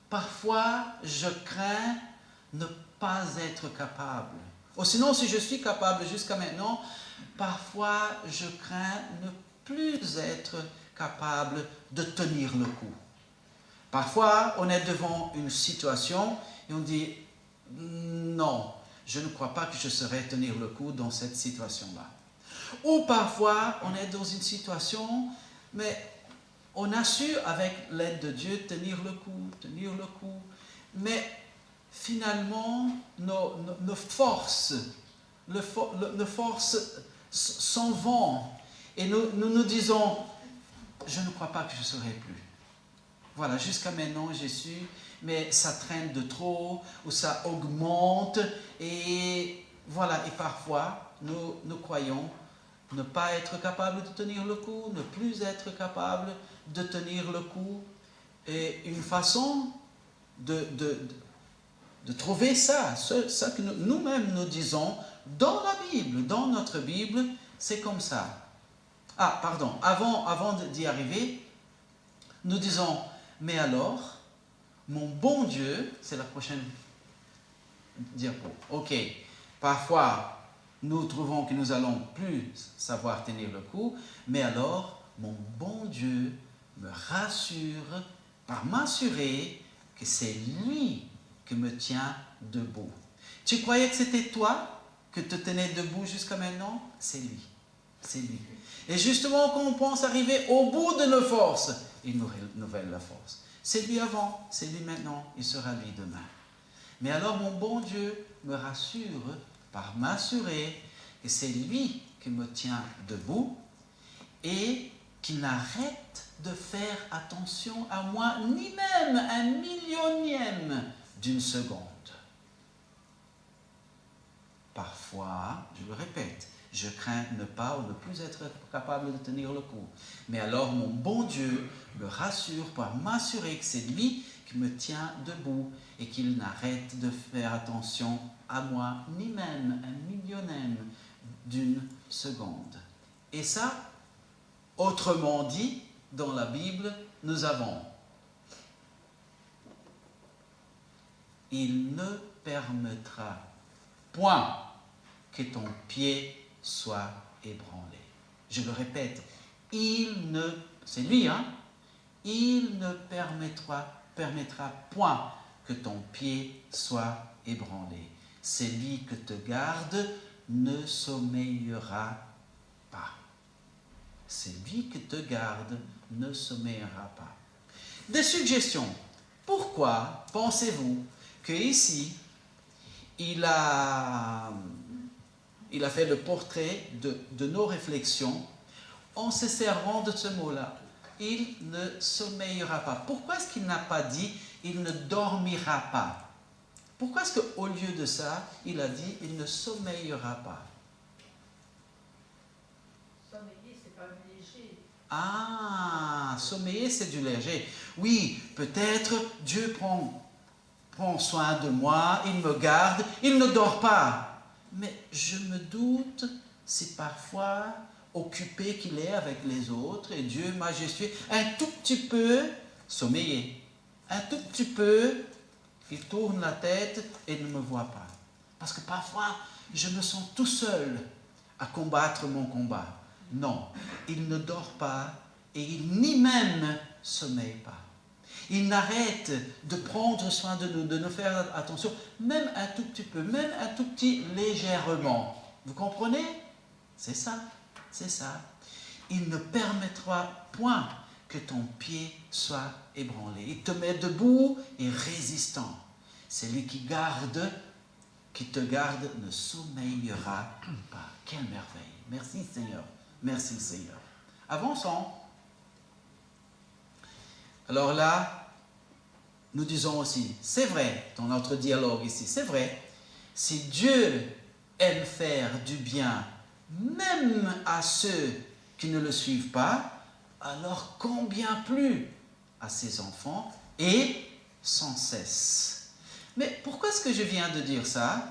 parfois je crains ne pas être capable. Ou sinon, si je suis capable jusqu'à maintenant, parfois je crains ne plus être capable de tenir le coup. Parfois, on est devant une situation et on dit « Non, je ne crois pas que je saurais tenir le coup dans cette situation-là. » Ou parfois, on est dans une situation, mais on a su, avec l'aide de Dieu, tenir le coup. Mais finalement, nos forces s'en vont. Et nous disons, je ne crois pas que je saurais plus. Voilà, jusqu'à maintenant, j'ai su, mais ça traîne de trop, ou ça augmente, et voilà. Et parfois, nous croyons ne pas être capable de tenir le coup, ne plus être capable de tenir le coup. Et une façon de trouver ça que nous-mêmes nous disons dans la Bible, dans notre Bible, c'est comme ça. Ah, pardon, avant d'y arriver, nous disons, mais alors, mon bon Dieu, c'est la prochaine diapo. Ok, parfois, nous trouvons que nous allons plus savoir tenir le coup, mais alors, mon bon Dieu me rassure par m'assurer que c'est lui qui me tient debout. Tu croyais que c'était toi que te tenais debout jusqu'à maintenant? C'est lui. C'est lui. Et justement, quand on pense arriver au bout de nos forces, il nous renouvelle la force. C'est lui avant, c'est lui maintenant, il sera lui demain. Mais alors mon bon Dieu me rassure par m'assurer que c'est lui qui me tient debout et qu'il n'arrête de faire attention à moi, ni même un millionième d'une seconde. Parfois, je le répète, je crains ne pas ou ne plus être capable de tenir le coup. Mais alors mon bon Dieu me rassure pour m'assurer que c'est lui qui me tient debout et qu'il n'arrête de faire attention à moi, ni même un millionième d'une seconde. Et ça, autrement dit, dans la Bible, nous avons « Il ne permettra point que ton pied soit ébranlé. » Je le répète, c'est lui, hein? Il ne permettra point que ton pied soit ébranlé. Celui que te garde ne sommeillera pas. Celui que te garde ne sommeillera pas. Des suggestions. Pourquoi pensez-vous que ici, il a fait le portrait de nos réflexions en se servant de ce mot-là? Il ne sommeillera pas. Pourquoi est-ce qu'il n'a pas dit « il ne dormira pas » ? Pourquoi est-ce qu'au lieu de ça, il a dit « il ne sommeillera pas » ? Sommeiller, c'est pas du léger. Ah, sommeiller, c'est du léger. Oui, peut-être Dieu prend soin de moi, il me garde, il ne dort pas. Mais je me doute si parfois, occupé qu'il est avec les autres, et Dieu majestueux, un tout petit peu sommeiller. Un tout petit peu, il tourne la tête et ne me voit pas. Parce que parfois, je me sens tout seul à combattre mon combat. Non, il ne dort pas et il ni même sommeille pas. Il n'arrête de prendre soin de nous faire attention, même un tout petit peu, même un tout petit légèrement. Vous comprenez? C'est ça, c'est ça. Il ne permettra point que ton pied soit ébranlé. Il te met debout et résistant. Celui qui te garde, ne sommeillera pas. Quelle merveille. Merci Seigneur. Merci Seigneur. Avançons. Alors là, nous disons aussi, c'est vrai, dans notre dialogue ici, c'est vrai, si Dieu aime faire du bien, même à ceux qui ne le suivent pas, alors combien plus à ses enfants et sans cesse. Mais pourquoi est-ce que je viens de dire ça?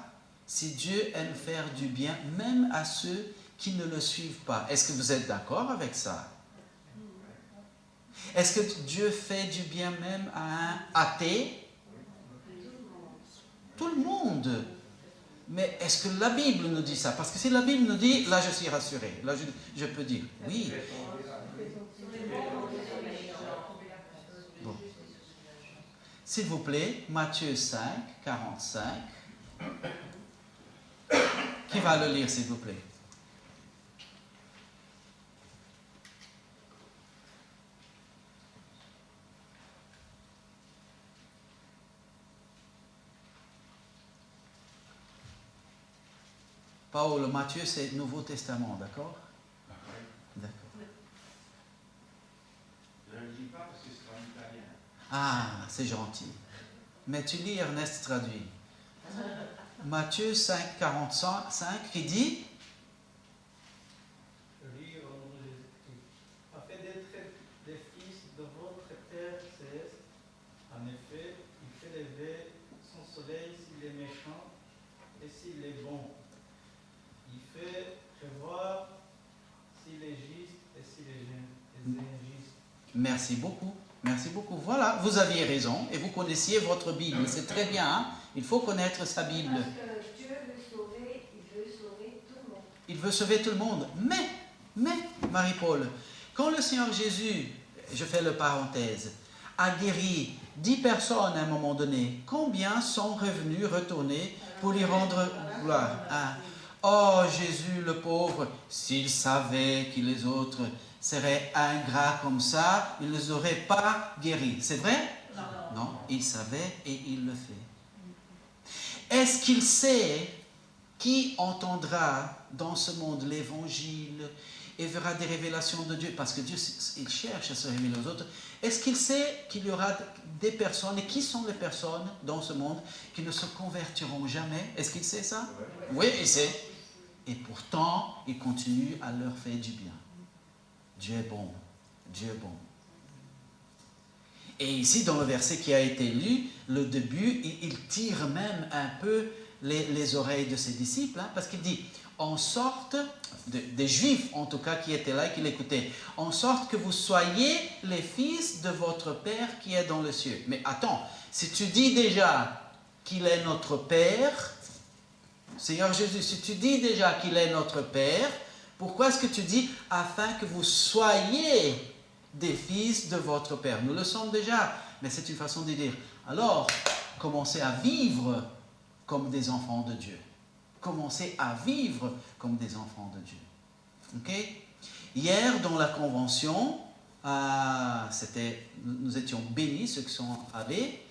Si Dieu aime faire du bien, même à ceux qui ne le suivent pas. Est-ce que vous êtes d'accord avec ça? Est-ce que Dieu fait du bien même à un athée? Tout le monde. Mais est-ce que la Bible nous dit ça? Parce que si la Bible nous dit, là je suis rassuré. Là je peux dire, oui. Bon. S'il vous plaît, Matthieu 5, 45. Qui va le lire, s'il vous plaît? Paul, Matthieu, c'est Nouveau Testament, d'accord? D'accord. Je ne le dis pas parce que c'est en italien. Ah, c'est gentil. Mais tu lis, Ernest traduit. Matthieu 5, 45, qui dit? Je lis au nom de Jésus-Christ. Afin d'être des fils de votre Père céleste, en effet, il fait lever son soleil s'il est méchant et s'il est bon. Il fait prévoir s'il est juste et s'il est injuste. Merci beaucoup. Merci beaucoup. Voilà, vous aviez raison et vous connaissiez votre Bible. C'est très bien. Hein? Il faut connaître sa Bible. Parce que Dieu veut sauver, il veut sauver tout le monde. Il veut sauver tout le monde. Mais, Marie-Paul, quand le Seigneur Jésus, je fais le parenthèse, a guéri 10 personnes à un moment donné, combien sont revenus, retournés pour lui rendre gloire. Ah. Oh Jésus le pauvre, s'il savait que les autres seraient ingrats comme ça, il ne les aurait pas guéris. C'est vrai? Non, il savait et il le fait. Est-ce qu'il sait qui entendra dans ce monde l'évangile et verra des révélations de Dieu? Parce que Dieu, il cherche à se révéler aux autres. Est-ce qu'il sait qu'il y aura des personnes, et qui sont les personnes dans ce monde qui ne se convertiront jamais? Est-ce qu'il sait ça? Oui, il sait. Et pourtant, il continue à leur faire du bien. Dieu est bon. Dieu est bon. Et ici, dans le verset qui a été lu, le début, il tire même un peu les oreilles de ses disciples, hein, parce qu'il dit, en sorte, des Juifs en tout cas qui étaient là et qui l'écoutaient, en sorte que vous soyez les fils de votre Père qui est dans le ciel. Mais attends, si tu dis déjà qu'il est notre Père, Seigneur Jésus, si tu dis déjà qu'il est notre Père, pourquoi est-ce que tu dis afin que vous soyez des fils de votre Père? Nous le sommes déjà, mais c'est une façon de dire. Alors, commencez à vivre comme des enfants de Dieu. Commencez à vivre comme des enfants de Dieu. Ok? Hier, dans la convention, nous étions bénis, ceux qui sont allés.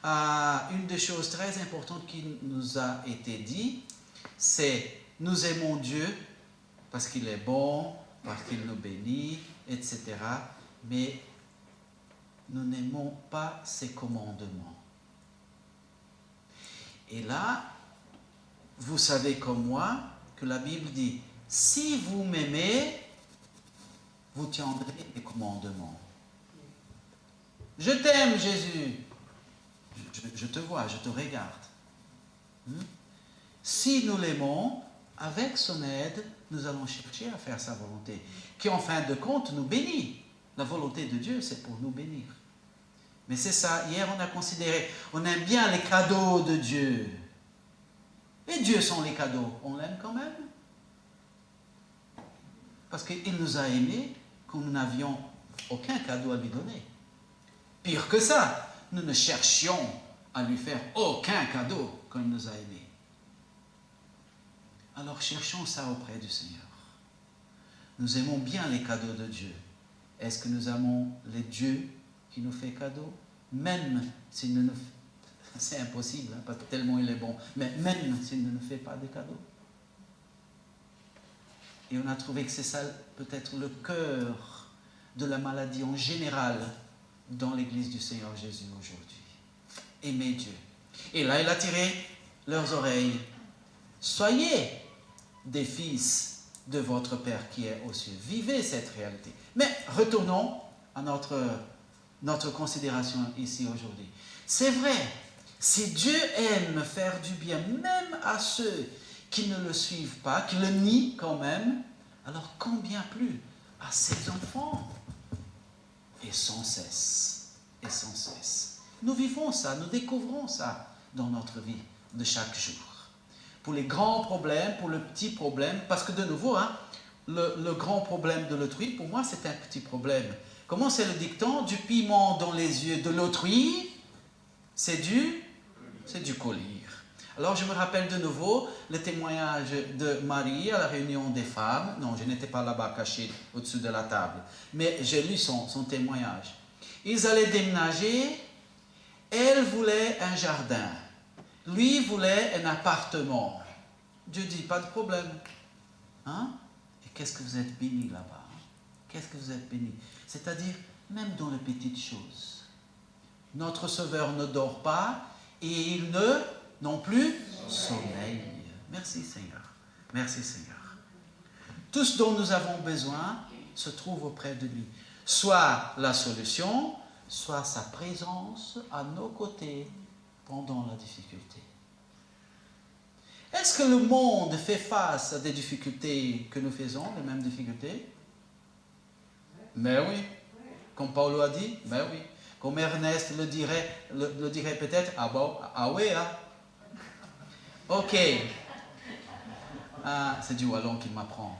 Une des choses très importantes qui nous a été dit, c'est nous aimons Dieu parce qu'il est bon, parce qu'il nous bénit, etc. Mais nous n'aimons pas ses commandements. Et là, vous savez comme moi que la Bible dit, si vous m'aimez, vous tiendrez les commandements. Je t'aime, Jésus. Je te vois, je te regarde. Si nous l'aimons, avec son aide, nous allons chercher à faire sa volonté, qui en fin de compte nous bénit. La volonté de Dieu, c'est pour nous bénir. Mais c'est ça, hier on a considéré, on aime bien les cadeaux de Dieu. Et Dieu sont les cadeaux, on l'aime quand même. Parce qu'il nous a aimés quand nous n'avions aucun cadeau à lui donner. Pire que ça, nous ne cherchions à lui faire aucun cadeau quand il nous a aimés. Alors cherchons ça auprès du Seigneur. Nous aimons bien les cadeaux de Dieu. Est-ce que nous aimons les dieux qui nous fait cadeau? Même s'il ne nous fait... C'est impossible, hein, parce que tellement il est bon. Mais même s'il ne nous fait pas des cadeaux. Et on a trouvé que c'est ça peut-être le cœur de la maladie en général dans l'Église du Seigneur Jésus aujourd'hui. Aimer Dieu. Et là, il a tiré leurs oreilles. Soyez des fils de votre Père qui est aux cieux. Vivez cette réalité. Mais retournons à notre considération ici aujourd'hui. C'est vrai, si Dieu aime faire du bien, même à ceux qui ne le suivent pas, qui le nient quand même, alors combien plus à ses enfants? Et sans cesse, et sans cesse. Nous vivons ça, nous découvrons ça dans notre vie de chaque jour. Pour les grands problèmes, pour le petit problème, parce que de nouveau, hein, le grand problème de l'autrui, pour moi, c'est un petit problème. Comment c'est le dicton? Du piment dans les yeux de l'autrui, c'est du collyre. Alors, je me rappelle de nouveau le témoignage de Marie à la réunion des femmes. Non, je n'étais pas là-bas caché au-dessus de la table, mais j'ai lu son témoignage. Ils allaient déménager, elle voulait un jardin. Lui voulait un appartement. Dieu dit, pas de problème. Hein? Et qu'est-ce que vous êtes bénis là-bas? Qu'est-ce que vous êtes bénis? C'est-à-dire, même dans les petites choses. Notre Sauveur ne dort pas et il ne, non plus, sommeille. Merci Seigneur. Merci Seigneur. Tout ce dont nous avons besoin se trouve auprès de lui. Soit la solution, soit sa présence à nos côtés pendant la difficulté. Est-ce que le monde fait face à des difficultés que nous faisons, les mêmes difficultés? Mais oui. Comme Paulo a dit, mais oui. Comme Ernest le dirait peut-être, ah bon, ah oui, hein? Ok. C'est du wallon qui m'apprend.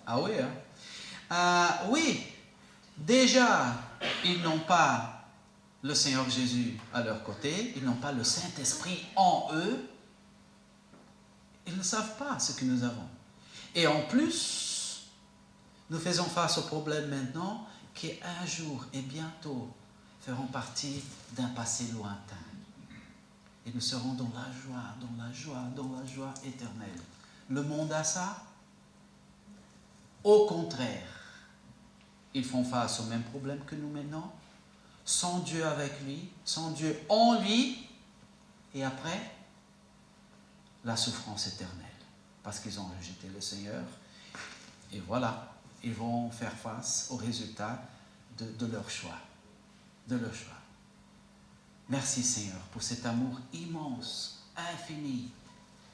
Ah oui, hein? Oui. Déjà, ils n'ont pas le Seigneur Jésus à leur côté, ils n'ont pas le Saint-Esprit en eux, Ils ne savent pas ce que nous avons. Et en plus, nous faisons face au problème maintenant qui un jour et bientôt feront partie d'un passé lointain. Et nous serons dans la joie, dans la joie, dans la joie éternelle. Le monde a ça? Au contraire, ils font face au même problème que nous maintenant, sans Dieu avec lui, sans Dieu en lui, et après, la souffrance éternelle, parce qu'ils ont rejeté le Seigneur. Et voilà, ils vont faire face au résultat de leur choix, de leur choix. Merci Seigneur pour cet amour immense, infini,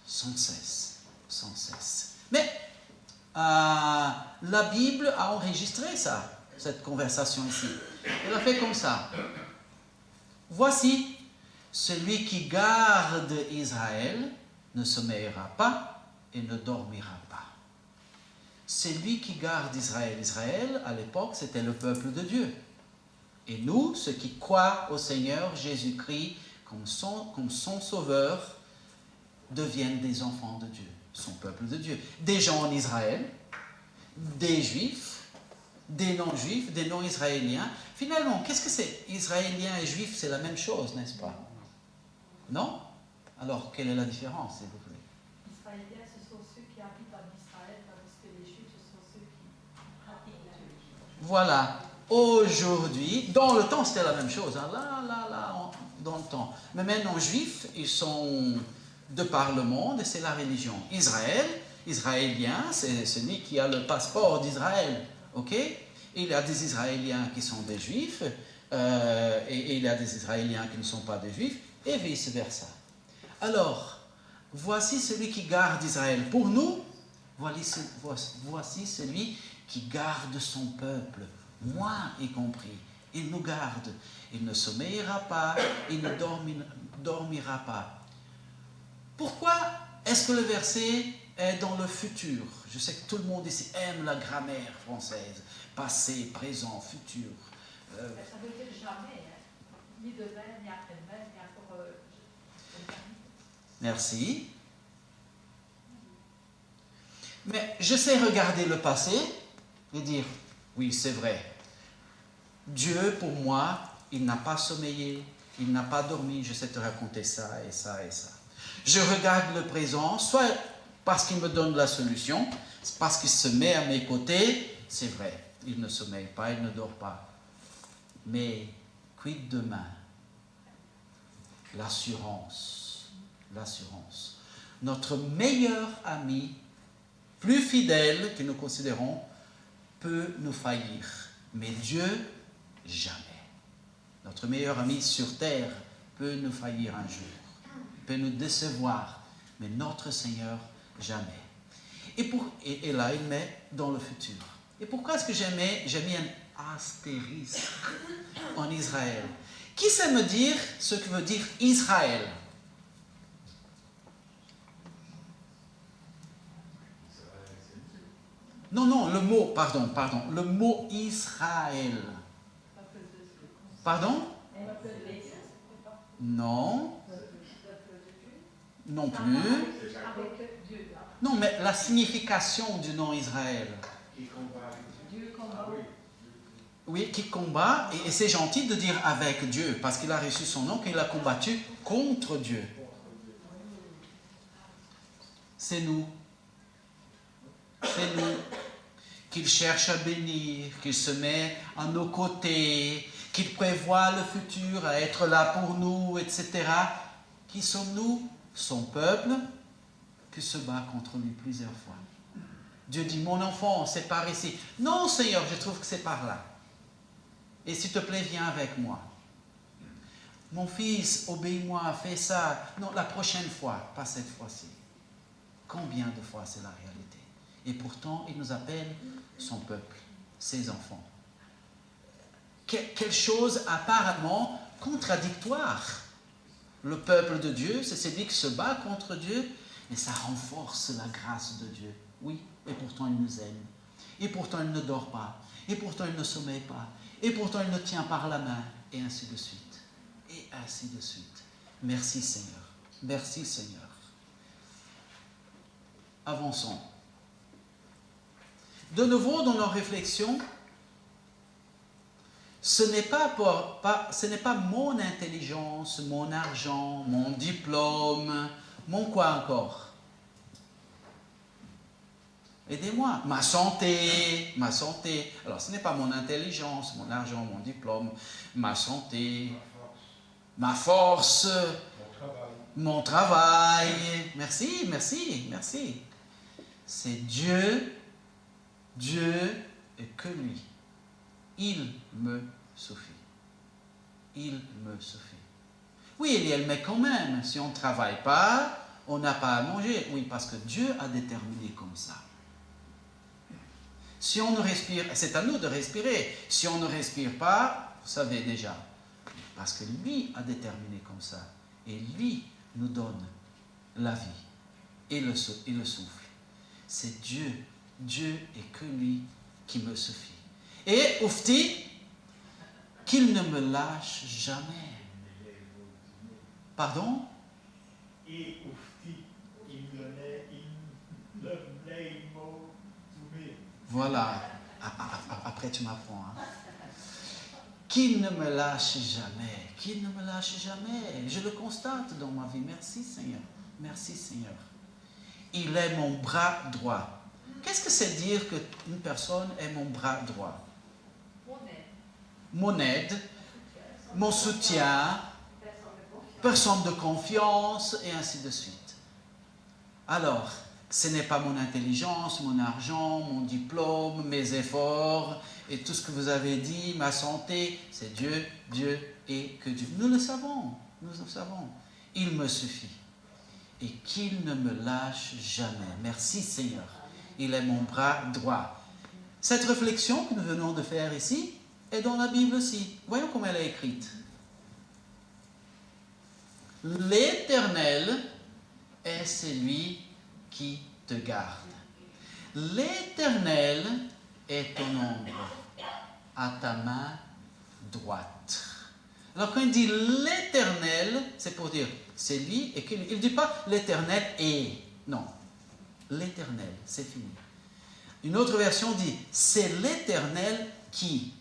sans cesse, sans cesse. Mais la Bible a enregistré ça, cette conversation ici. Elle a fait comme ça. Voici, celui qui garde Israël ne sommeillera pas et ne dormira pas. Celui qui garde Israël, Israël, à l'époque, c'était le peuple de Dieu. Et nous, ceux qui croient au Seigneur Jésus-Christ comme son sauveur, deviennent des enfants de Dieu, son peuple de Dieu. Des gens en Israël, des Juifs, des non-Juifs, des non-Israéliens. Finalement, qu'est-ce que c'est? Israéliens et Juifs, c'est la même chose, n'est-ce pas? Non? Alors, quelle est la différence, s'il vous plaît? Les Israéliens, ce sont ceux qui habitent en Israël, tandis que les Juifs, ce sont ceux qui pratiquent Dieu. Voilà. Aujourd'hui, dans le temps, c'était la même chose. Hein, dans le temps. Mais maintenant, Juifs, ils sont de par le monde et c'est la religion. Israël, Israélien, c'est celui qui a le passeport d'Israël. Ok? Il y a des Israéliens qui sont des Juifs et il y a des Israéliens qui ne sont pas des Juifs et vice-versa. Alors, voici celui qui garde Israël. Pour nous, voici celui qui garde son peuple, moi y compris. Il nous garde. Il ne sommeillera pas, il ne dormira pas. Pourquoi est-ce que le verset est dans le futur? Je sais que tout le monde ici aime la grammaire française. Passé, présent, futur. Ça veut dire jamais, hein. Ni demain, ni après-demain, ni encore... Merci. Mais je sais regarder le passé et dire, oui, c'est vrai. Dieu, pour moi, il n'a pas sommeillé, il n'a pas dormi, je sais te raconter ça et ça et ça. Je regarde le présent, soit parce qu'il me donne la solution, parce qu'il se met à mes côtés, c'est vrai, il ne sommeille pas, il ne dort pas. Mais, quid demain? L'assurance. L'assurance. Notre meilleur ami, plus fidèle que nous considérons, peut nous faillir. Mais Dieu, jamais. Notre meilleur ami sur terre peut nous faillir un jour, peut nous décevoir, mais notre Seigneur, jamais. Et là, il met dans le futur. Et pourquoi est-ce que j'ai mis un astérisque en Israël? Qui sait me dire ce que veut dire Israël? Non, le mot, pardon, le mot Israël. Pardon? Non. Non plus. Non, mais la signification du nom Israël. Oui, qui combat, et c'est gentil de dire avec Dieu, parce qu'il a reçu son nom, qu'il a combattu contre Dieu. C'est nous. C'est nous. Qu'il cherche à bénir, qu'il se met à nos côtés, qu'il prévoit le futur à être là pour nous, etc. Qui sommes-nous? Son peuple qui se bat contre lui plusieurs fois. Dieu dit, mon enfant, c'est par ici. Non, Seigneur, je trouve que c'est par là. Et s'il te plaît, viens avec moi. Mon fils, obéis-moi, fais ça. Non, la prochaine fois, pas cette fois-ci. Combien de fois c'est la réalité? Et pourtant, il nous appelle son peuple, ses enfants. Quelque chose apparemment contradictoire. Le peuple de Dieu, c'est celui qui se bat contre Dieu, mais ça renforce la grâce de Dieu. Oui, et pourtant il nous aime. Et pourtant il ne dort pas. Et pourtant il ne sommeille pas. Et pourtant il nous tient par la main. Et ainsi de suite. Et ainsi de suite. Merci Seigneur. Merci Seigneur. Avançons. De nouveau, dans nos réflexions, ce n'est pas mon intelligence, mon argent, mon diplôme, mon quoi encore. Aidez-moi. Ma santé. Alors, ce n'est pas mon intelligence, mon argent, mon diplôme, ma santé, ma force, mon travail. Merci. C'est Dieu et que lui. Il me suffit. Oui, mais quand même, si on ne travaille pas, on n'a pas à manger. Oui, parce que Dieu a déterminé comme ça. Si on ne respire, c'est à nous de respirer. Si on ne respire pas, vous savez déjà, parce que lui a déterminé comme ça. Et lui nous donne la vie et le souffle. C'est Dieu et que lui qui me suffit. Et oufti, qu'il ne me lâche jamais. Pardon? Et oufti, Voilà. Après tu m'apprends. Hein? Qu'il ne me lâche jamais. Je le constate dans ma vie. Merci Seigneur. Il est mon bras droit. Qu'est-ce que c'est dire qu'une personne est mon bras droit? Mon aide, mon soutien, personne de confiance, et ainsi de suite. Alors, ce n'est pas mon intelligence, mon argent, mon diplôme, mes efforts, et tout ce que vous avez dit, ma santé, c'est Dieu et que Dieu. Nous le savons. Il me suffit. Et qu'il ne me lâche jamais. Merci Seigneur. Il est mon bras droit. Cette réflexion que nous venons de faire ici est dans la Bible aussi. Voyons comment elle est écrite. L'Éternel est celui qui te garde. L'Éternel est ton ombre à ta main droite. Alors quand il dit l'Éternel, c'est pour dire c'est lui et qu'il ne dit pas l'Éternel est. Non. L'Éternel, c'est fini. Une autre version dit c'est l'Éternel qui.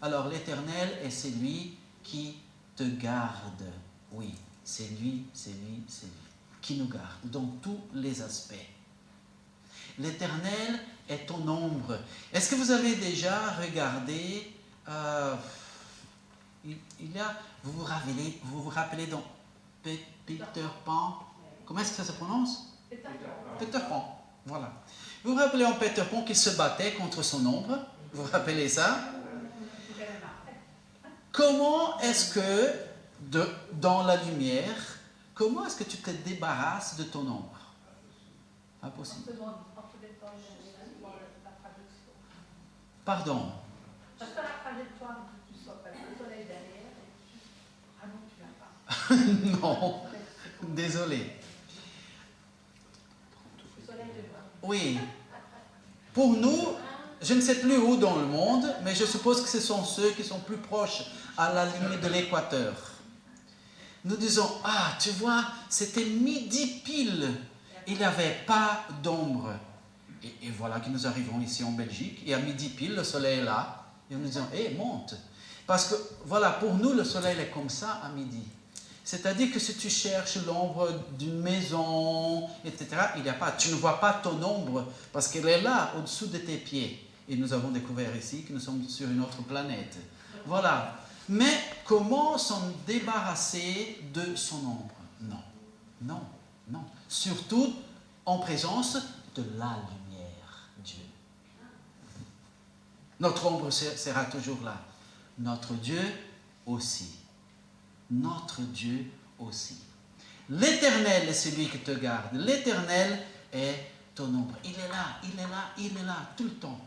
Alors l'Éternel est celui qui te garde. Oui, c'est lui qui nous garde dans tous les aspects. L'Éternel est ton ombre. Est-ce que vous avez déjà regardé vous vous rappelez dans Peter Pan? Comment est-ce que ça se prononce? Peter Pan, voilà. Vous vous rappelez en Peter Pan qu'il se battait contre son ombre? Vous vous rappelez ça? Comment est-ce que, dans la lumière, comment est-ce que tu te débarrasses de ton ombre? Impossible. Pardon? Parce que la trajectoire que tu sois, parce que le soleil derrière, ah non, tu l'as pas. Non, désolé. Le soleil devant. Oui. Pour nous, je ne sais plus où dans le monde, mais je suppose que ce sont ceux qui sont plus proches à la limite de l'équateur. Nous disons, ah, tu vois, c'était midi pile, il n'y avait pas d'ombre. Et voilà que nous arrivons ici en Belgique, et à midi pile, le soleil est là, et nous disons, hé, monte. Parce que, voilà, pour nous, le soleil est comme ça à midi. C'est-à-dire que si tu cherches l'ombre d'une maison, etc., il n'y a pas. Tu ne vois pas ton ombre, parce qu'elle est là, au-dessous de tes pieds. Et nous avons découvert ici que nous sommes sur une autre planète. Voilà. Mais comment s'en débarrasser de son ombre? Non. Surtout en présence de la lumière, Dieu. Notre ombre sera toujours là. Notre Dieu aussi. L'Éternel est celui qui te garde. L'Éternel est ton ombre. Il est là, tout le temps.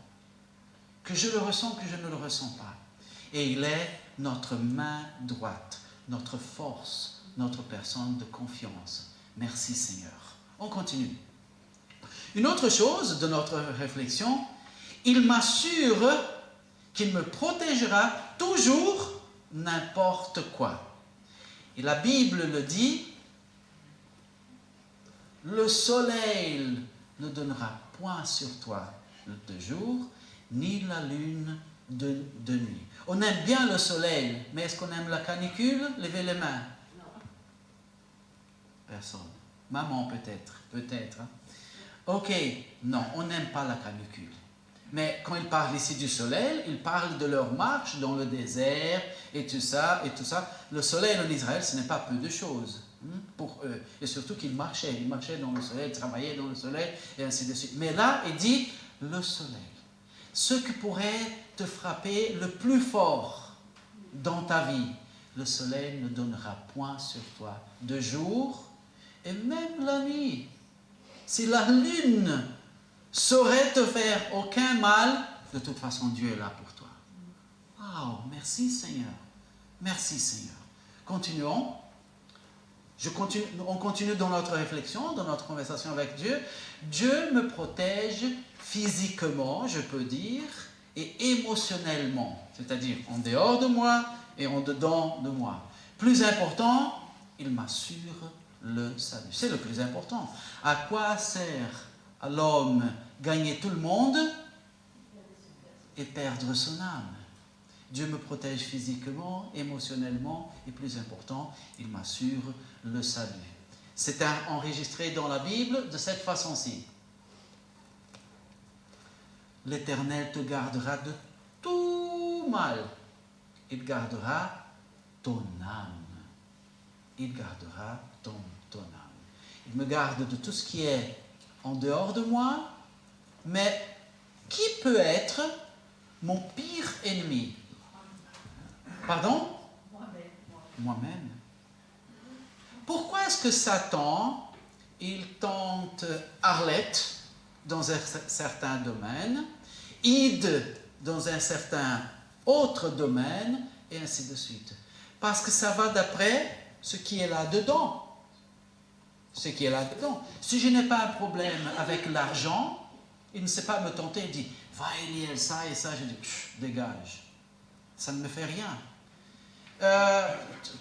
Que je le ressens, que je ne le ressens pas. Et il est notre main droite, notre force, notre personne de confiance. Merci Seigneur. On continue. Une autre chose de notre réflexion, il m'assure qu'il me protégera toujours n'importe quoi. Et la Bible le dit, le soleil ne donnera point sur toi de jour, ni la lune de nuit. On aime bien le soleil, mais est-ce qu'on aime la canicule? Levez les mains. Personne. Maman peut-être. Hein? Ok, non, on n'aime pas la canicule. Mais quand il parle ici du soleil, il parle de leur marche dans le désert et tout ça. Le soleil en Israël, ce n'est pas peu de choses pour eux. Et surtout qu'ils marchaient. Ils marchaient dans le soleil, travaillaient dans le soleil et ainsi de suite. Mais là, il dit le soleil. Ce qui pourrait te frapper le plus fort dans ta vie, le soleil ne donnera point sur toi de jour et même la nuit. Si la lune saurait te faire aucun mal, de toute façon Dieu est là pour toi. Waouh, merci Seigneur. Merci Seigneur. Continuons. On continue dans notre réflexion, dans notre conversation avec Dieu. Dieu me protège physiquement, je peux dire, et émotionnellement. C'est-à-dire en dehors de moi et en dedans de moi. Plus important, il m'assure le salut. C'est le plus important. À quoi sert à l'homme gagner tout le monde et perdre son âme? Dieu me protège physiquement, émotionnellement et plus important, il m'assure le salut. C'est enregistré dans la Bible de cette façon-ci. L'Éternel te gardera de tout mal. Il gardera ton âme. Il gardera ton âme. Il me garde de tout ce qui est en dehors de moi, mais qui peut être mon pire ennemi? Pardon? Moi-même. Pourquoi est-ce que Satan, il tente Arlette dans un certain domaine, Ide dans un certain autre domaine, et ainsi de suite? Parce que ça va d'après ce qui est là-dedans. Ce qui est là-dedans. Si je n'ai pas un problème avec l'argent, il ne sait pas me tenter, il dit, va Eliel, ça et ça, je dis, dégage. Ça ne me fait rien.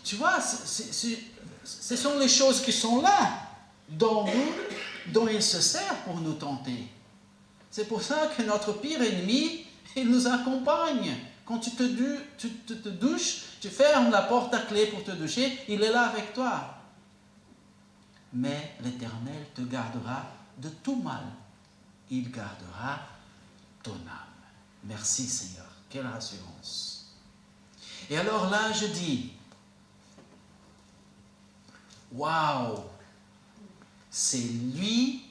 Tu vois, ce sont les choses qui sont là, dans nous, dont il se sert pour nous tenter. C'est pour ça que notre pire ennemi, il nous accompagne. Quand tu te douches, tu fermes la porte à clé pour te doucher, il est là avec toi. Mais l'Éternel te gardera de tout mal. Il gardera ton âme. Merci Seigneur. Quelle rassurance. Et alors là, je dis, waouh, c'est lui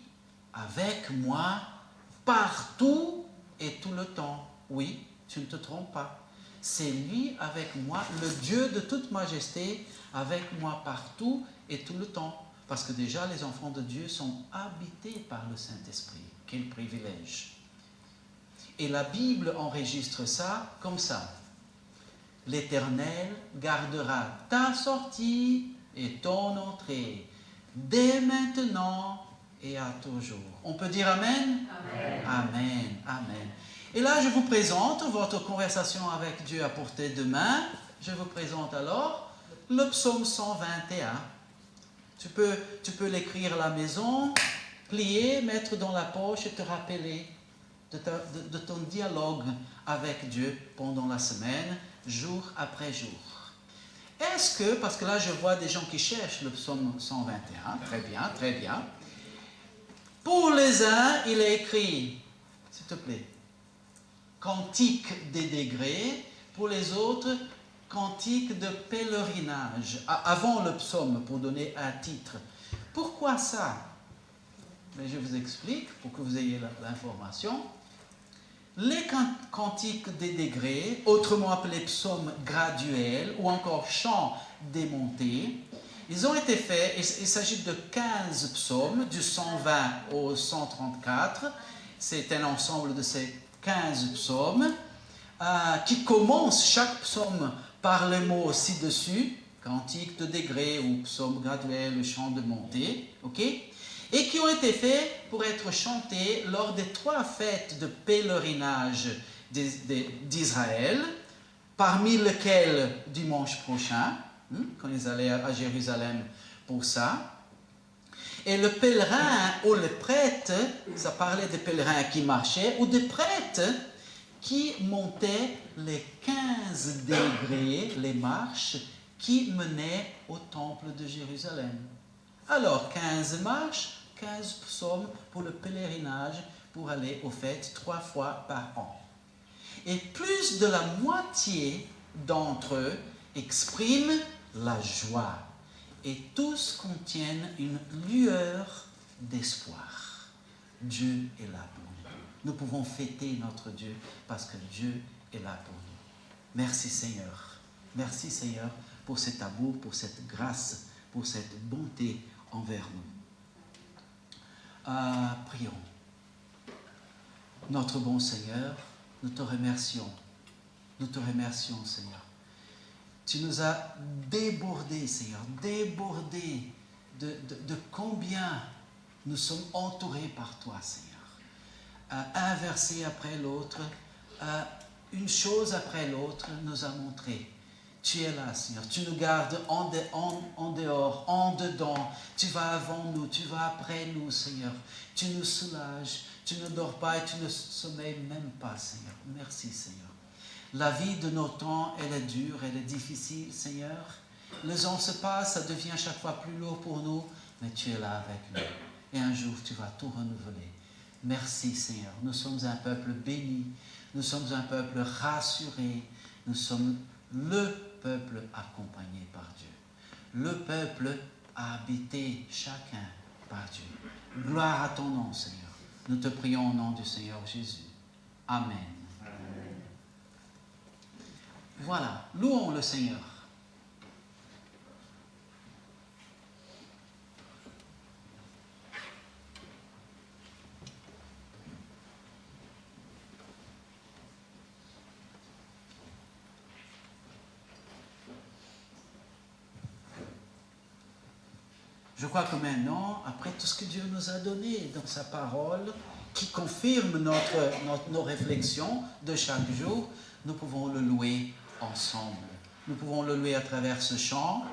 avec moi partout et tout le temps. Oui, tu ne te trompes pas. C'est lui avec moi, le Dieu de toute majesté, avec moi partout et tout le temps. Parce que déjà, les enfants de Dieu sont habités par le Saint-Esprit. Quel privilège. Et la Bible enregistre ça comme ça. L'Éternel gardera ta sortie et ton entrée, dès maintenant et à toujours. On peut dire Amen? Amen. Amen, Amen. Et là, je vous présente votre conversation avec Dieu à portée de main. Je vous présente alors le psaume 121. Tu peux l'écrire à la maison, plier, mettre dans la poche et te rappeler de ton dialogue avec Dieu pendant la semaine, jour après jour. Est-ce que, parce que là je vois des gens qui cherchent le psaume 121, très bien, très bien. Pour les uns, il est écrit, s'il te plaît, cantique des degrés, pour les autres, cantique de pèlerinage, avant le psaume, pour donner un titre. Pourquoi ça? Mais je vous explique, pour que vous ayez l'information. Les cantiques des degrés, autrement appelés psaumes graduels, ou encore chants démontés, ils ont été faits, il s'agit de 15 psaumes, du 120 au 134. C'est un ensemble de ces 15 psaumes, qui commencent chaque psaume par les mots ci-dessus, cantique de degrés ou psaume graduel, chant de montée, ok? Et qui ont été faits pour être chantés lors des 3 fêtes de pèlerinage d'Israël, parmi lesquelles dimanche prochain, quand ils allaient à Jérusalem pour ça. Et le pèlerin ou le prêtre, ça parlait des pèlerins qui marchaient, ou des prêtres qui montaient les 15 degrés, les marches, qui menaient au temple de Jérusalem. Alors, 15 marches, 15 psaumes pour le pèlerinage, pour aller aux fêtes 3 fois par an. Et plus de la moitié d'entre eux expriment la joie. Et tous contiennent une lueur d'espoir. Dieu est là pour nous. Nous pouvons fêter notre Dieu parce que Dieu est là pour nous. Merci Seigneur. Merci Seigneur pour cet amour, pour cette grâce, pour cette bonté envers nous. Prions. Notre bon Seigneur, nous te remercions. Nous te remercions, Seigneur. Tu nous as débordés, Seigneur, débordés de combien nous sommes entourés par toi, Seigneur. Un verset après l'autre, une chose après l'autre nous a montré. Tu es là, Seigneur. Tu nous gardes en dehors, en dedans. Tu vas avant nous, tu vas après nous, Seigneur. Tu nous soulages. Tu ne dors pas et tu ne sommeilles même pas, Seigneur. Merci, Seigneur. La vie de nos temps, elle est dure, elle est difficile, Seigneur. Les ans se passent, ça devient chaque fois plus lourd pour nous, mais tu es là avec nous. Et un jour, tu vas tout renouveler. Merci, Seigneur. Nous sommes un peuple béni. Nous sommes un peuple rassuré. Nous sommes le peuple accompagné par Dieu. Le peuple habité chacun par Dieu. Gloire à ton nom, Seigneur. Nous te prions au nom du Seigneur Jésus. Amen. Amen. Voilà, louons le Seigneur. Je crois que maintenant, après tout ce que Dieu nous a donné dans sa parole, qui confirme nos réflexions de chaque jour, nous pouvons le louer ensemble. Nous pouvons le louer à travers ce chant,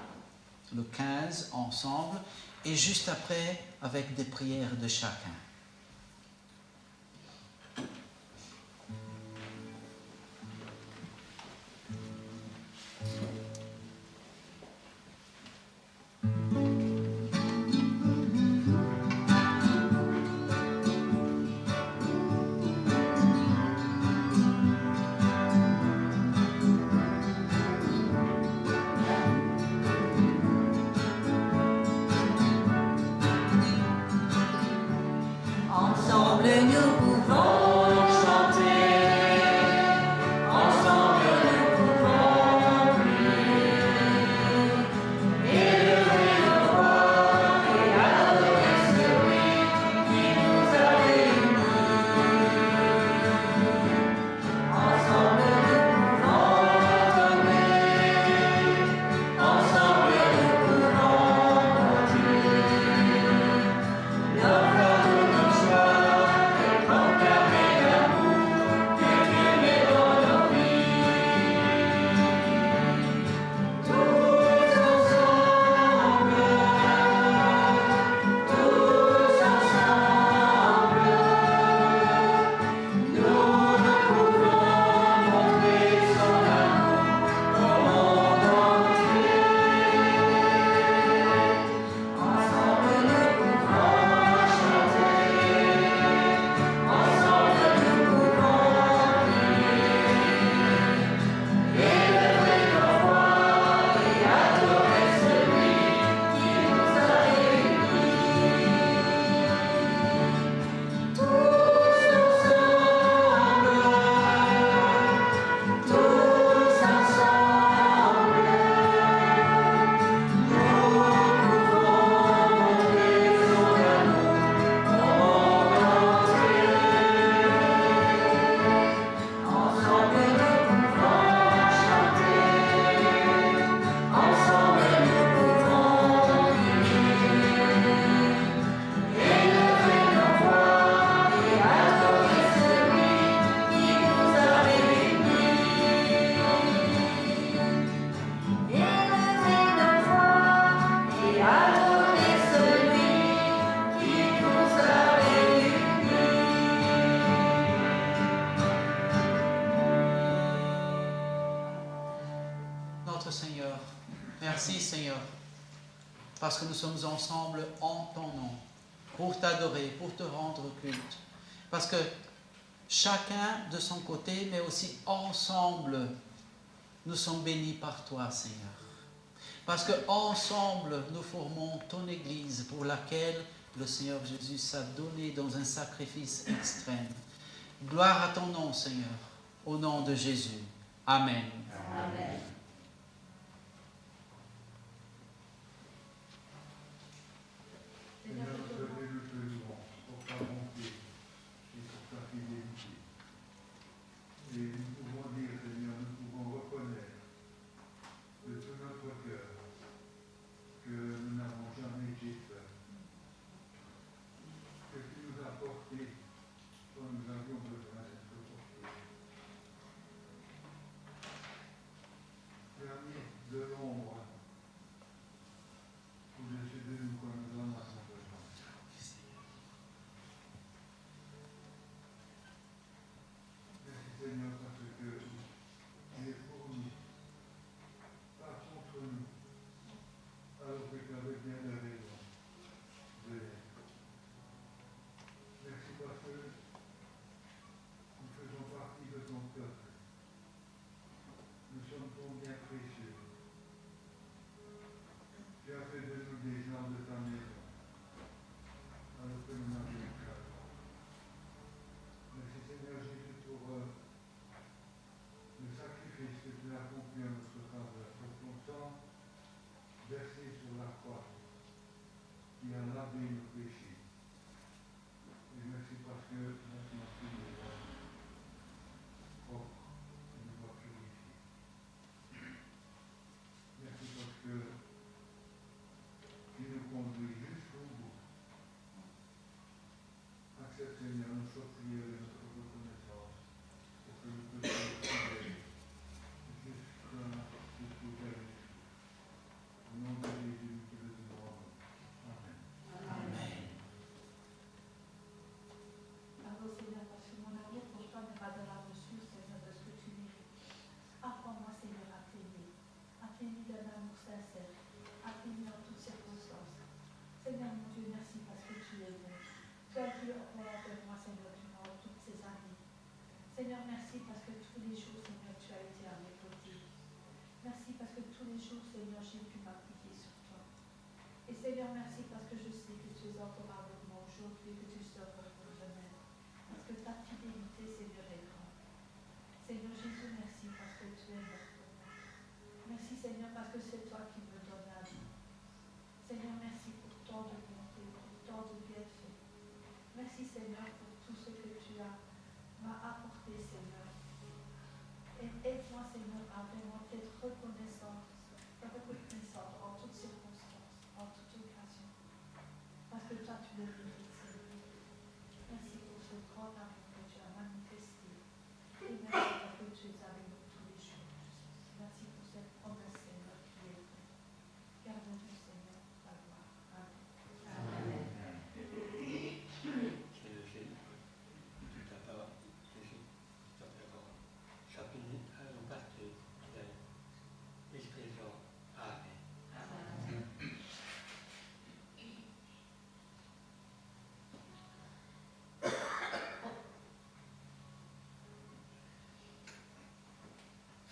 le 15 ensemble, et juste après avec des prières de chacun. Notre Merci Seigneur, parce que nous sommes ensemble en ton nom, pour t'adorer, pour te rendre culte. Parce que chacun de son côté, mais aussi ensemble, nous sommes bénis par toi Seigneur. Parce qu'ensemble, nous formons ton Église pour laquelle le Seigneur Jésus s'est donné dans un sacrifice extrême. Gloire à ton nom, Seigneur, au nom de Jésus. Amen. Amen. Seigneur, je te loue pour ta bonté et pour ta fidélité. Et nous pouvons dire, Seigneur, nous pouvons reconnaître de tout notre cœur que nous n'avons jamais été seuls. Que tu nous as portés quand nous avions besoin d'être portés. Tu as mis de l'ombre au-dessus de nous quand nous en avons besoin. Merci Seigneur parce que tu es pour nous, pas contre nous, alors que tu avais bien des raisons de l'être. Merci parce que nous faisons partie de ton peuple. Nous sommes ton bien précieux. Tu as fait de nous des gens de ta maison, alors que nous n'avions qu'à toi. Merci Seigneur Jésus pour le sacrifice que tu as accompli en notre faveur, pour ton sang versé sur la croix, qui a lavé nos péchés. Et merci parce que maintenant tu nous vois propres, tu nous vois purifiés. Merci parce que tu nous conduis jusqu'au bout. Accepte Seigneur notre prière et notre reconnaissance pour que nous puissions être fidèles jusqu'au dernier. Au nom de Jésus, nous te le demandons. Amen. Amen. Pardon Seigneur, parce que mon amour pour toi n'est pas de la mesure, Seigneur, de ce que tu mérites. Apprends-moi Seigneur à t'aimer d'un amour sincère, à t'aimer en toutes circonstances. Seigneur mon Dieu, merci parce que tu es bon. Tu as dit encore avec moi Seigneur durant toutes ces années. Seigneur, merci parce que tous les jours Seigneur, tu as été à mes côtés. Merci parce que tous les jours Seigneur, j'ai pu m'appliquer sur toi. Et Seigneur, merci parce que je sais que tu es encore avec moi aujourd'hui et que tu seras pour demain. Parce que ta fidélité, Seigneur, est grande. Seigneur Jésus, merci parce que tu es là pour moi. Merci Seigneur parce que c'est toi qui me donnes la vie. Seigneur, merci pour tant de bonté, pour tant de bienfaits. Merci Seigneur pour tout ce que tu m'as apporté Seigneur. Et aide-moi Seigneur à vraiment être reconnaissante en toutes circonstances, en toute occasion. Parce que toi tu le mérites Seigneur. Merci pour ce grand amour que tu as manifesté. Et merci parce que tu es avec nous tous les jours. Merci pour cette promesse, Seigneur, qui est vraie. Garde-nous, Seigneur, ta gloire. Amen.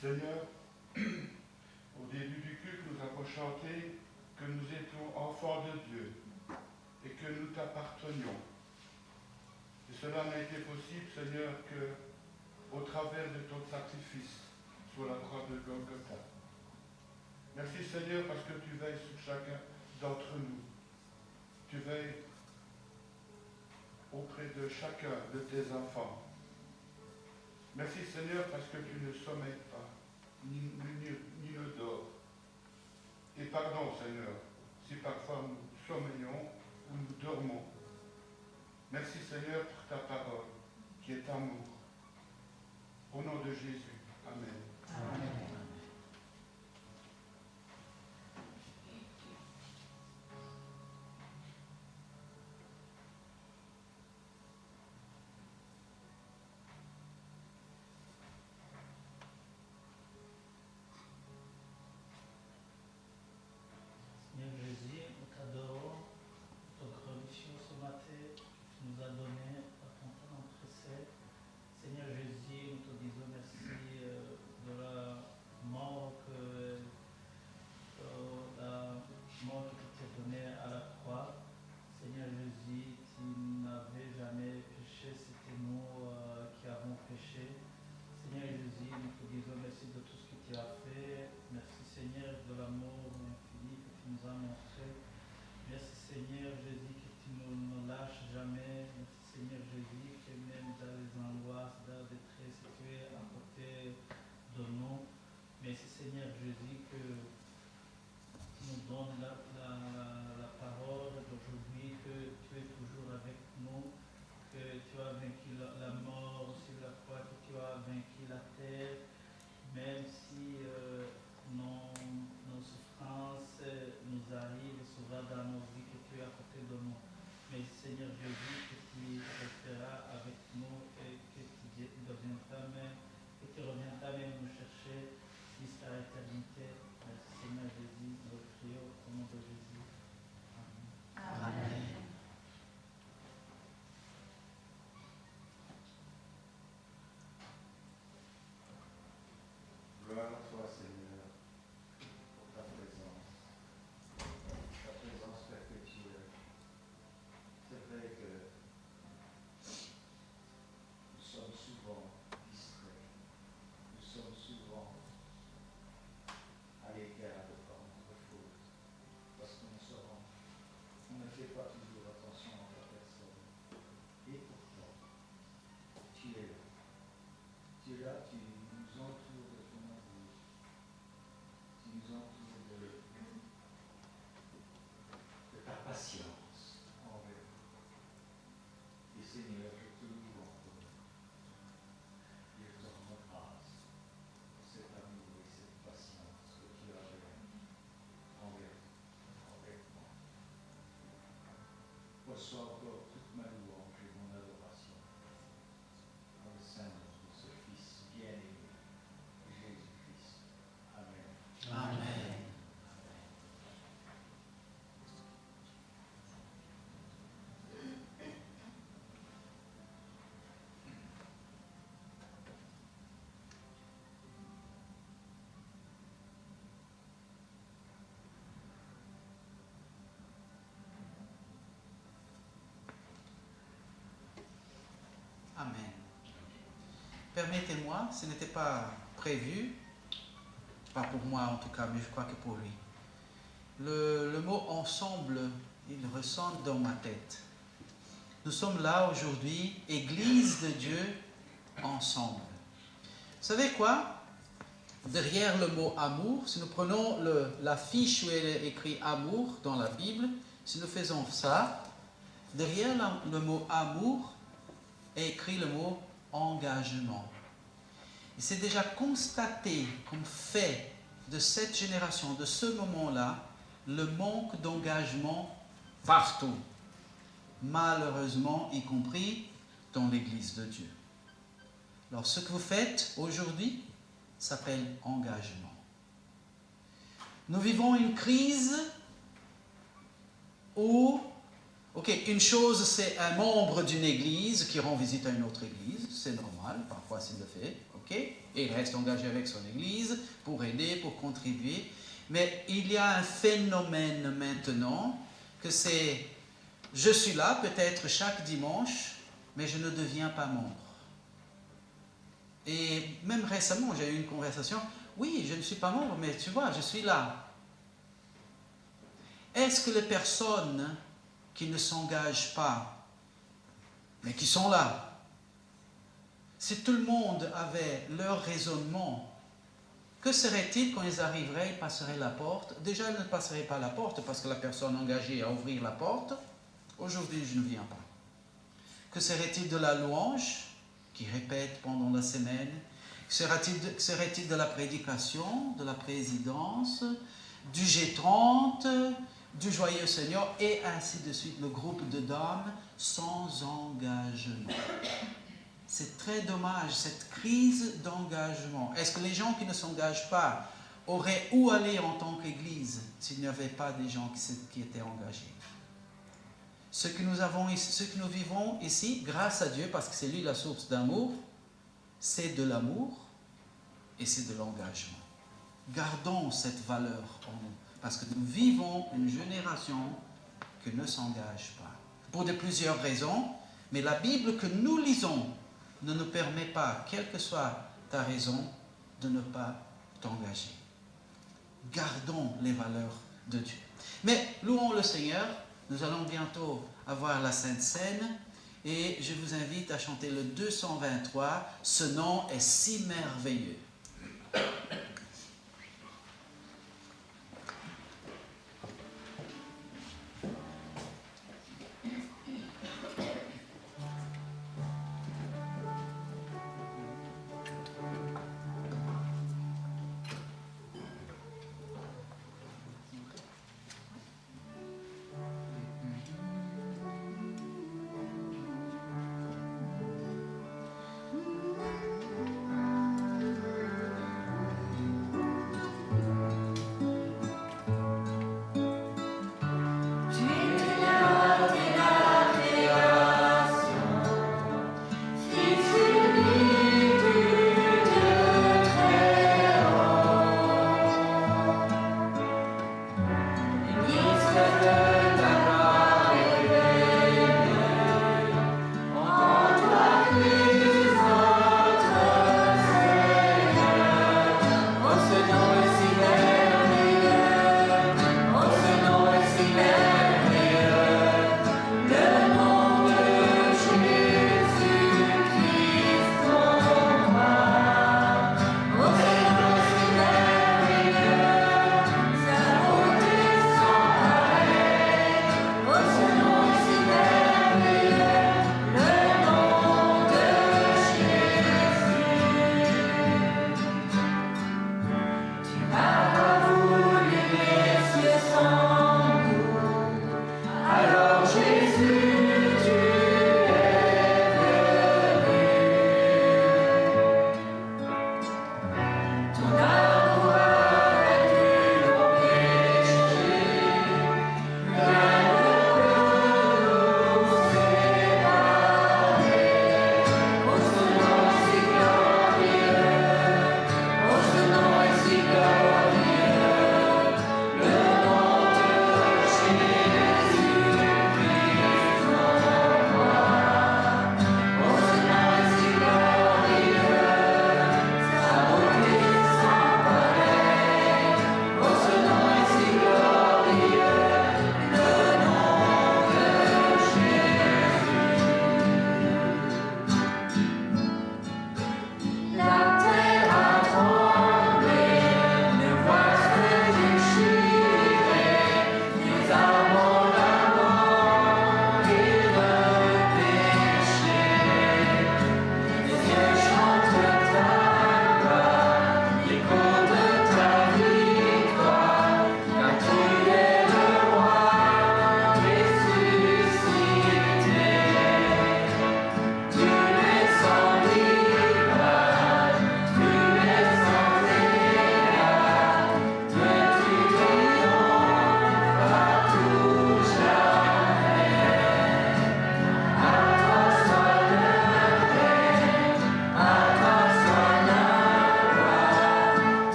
Seigneur, au début du culte, nous avons chanté que nous étions enfants de Dieu et que nous t'appartenions. Et cela n'a été possible, Seigneur, qu'au travers de ton sacrifice sur la croix de Golgotha. Merci, Seigneur, parce que tu veilles sur chacun d'entre nous. Tu veilles auprès de chacun de tes enfants. Merci, Seigneur, parce que tu ne sommeilles pas, ni ne dors. Et pardon, Seigneur, si parfois nous sommeillons ou nous dormons. Merci, Seigneur, pour ta parole, qui est amour. Au nom de Jésus. Amen. Amen. vaincu la mort sur la croix, que tu as vaincu la terre, même si nos souffrances nous arrivent souvent dans nos vies, que tu es à côté de nous. Mais Seigneur Jésus, que tu resteras avec nous et que tu reviendras même nous chercher jusqu'à l'éternité. Merci Seigneur Jésus, nous prions au nom de Jésus. Amen. Amen. Gloire à toi, Seigneur, pour ta présence perpétuelle. C'est vrai que nous sommes souvent distraits, nous sommes souvent à l'égard de par notre faute, parce que on ne fait pas toujours attention à ta personne. Et pourtant, tu es là. Tu es là, tu nous entoures de ton amour. Tu nous entoures de ta patience envers nous. Et Seigneur, je te loue encore. Et je te rends grâce pour cet amour et cette patience que tu as envers moi. Reçois encore toute ma louange et mon adoration dans le sein de ce Fils bien-aimé, Jésus-Christ. Amen. Amen. Amen. Permettez-moi, ce n'était pas prévu, pas pour moi en tout cas, mais je crois que pour lui. Le mot ensemble, il ressemble dans ma tête. Nous sommes là aujourd'hui, Église de Dieu, ensemble. Vous savez quoi? Derrière le mot amour, si nous prenons la fiche où il est écrit amour dans la Bible, si nous faisons ça, derrière le mot amour est écrit le mot engagement. Il s'est déjà constaté comme fait de cette génération, de ce moment-là, le manque d'engagement partout, malheureusement y compris dans l'Église de Dieu. Alors ce que vous faites aujourd'hui s'appelle engagement. Nous vivons une crise où, une chose c'est un membre d'une église qui rend visite à une autre église, c'est normal, parfois s'il le fait, et il reste engagé avec son église pour aider, pour contribuer. Mais il y a un phénomène maintenant que c'est, je suis là peut-être chaque dimanche, mais je ne deviens pas membre. Et même récemment, j'ai eu une conversation, oui, je ne suis pas membre, mais tu vois, je suis là. Est-ce que les personnes qui ne s'engagent pas, mais qui sont là, si tout le monde avait leur raisonnement, que serait-il quand ils arriveraient, ils passeraient la porte? Déjà, ils ne passeraient pas la porte parce que la personne engagée à ouvrir la porte, aujourd'hui je ne viens pas. Que serait-il de la louange qui répète pendant la semaine? Serait-il de la prédication, de la présidence, du G30, du Joyeux Seigneur, et ainsi de suite, le groupe de dames sans engagement? C'est très dommage, cette crise d'engagement. Est-ce que les gens qui ne s'engagent pas auraient où aller en tant qu'Église s'il n'y avait pas des gens qui étaient engagés? Ce que nous vivons ici, grâce à Dieu, parce que c'est lui la source d'amour, c'est de l'amour et c'est de l'engagement. Gardons cette valeur en nous, parce que nous vivons une génération qui ne s'engage pas. Pour plusieurs raisons, mais la Bible que nous lisons ne nous permet pas, quelle que soit ta raison, de ne pas t'engager. Gardons les valeurs de Dieu. Mais louons le Seigneur, nous allons bientôt avoir la Sainte Seine, et je vous invite à chanter le 223, ce nom est si merveilleux.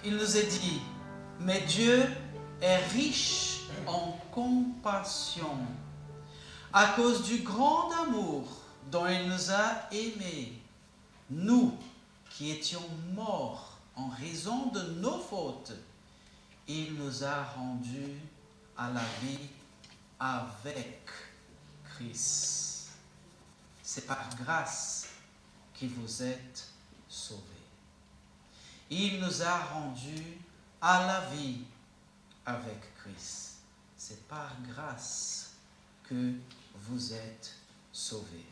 il nous est dit, mais Dieu est riche en compassion à cause du grand amour dont il nous a aimés, nous qui étions morts en raison de nos fautes. Il nous a rendus à la vie avec Christ. C'est par grâce que vous êtes sauvés. Il nous a rendus à la vie avec Christ. C'est par grâce que vous êtes sauvés.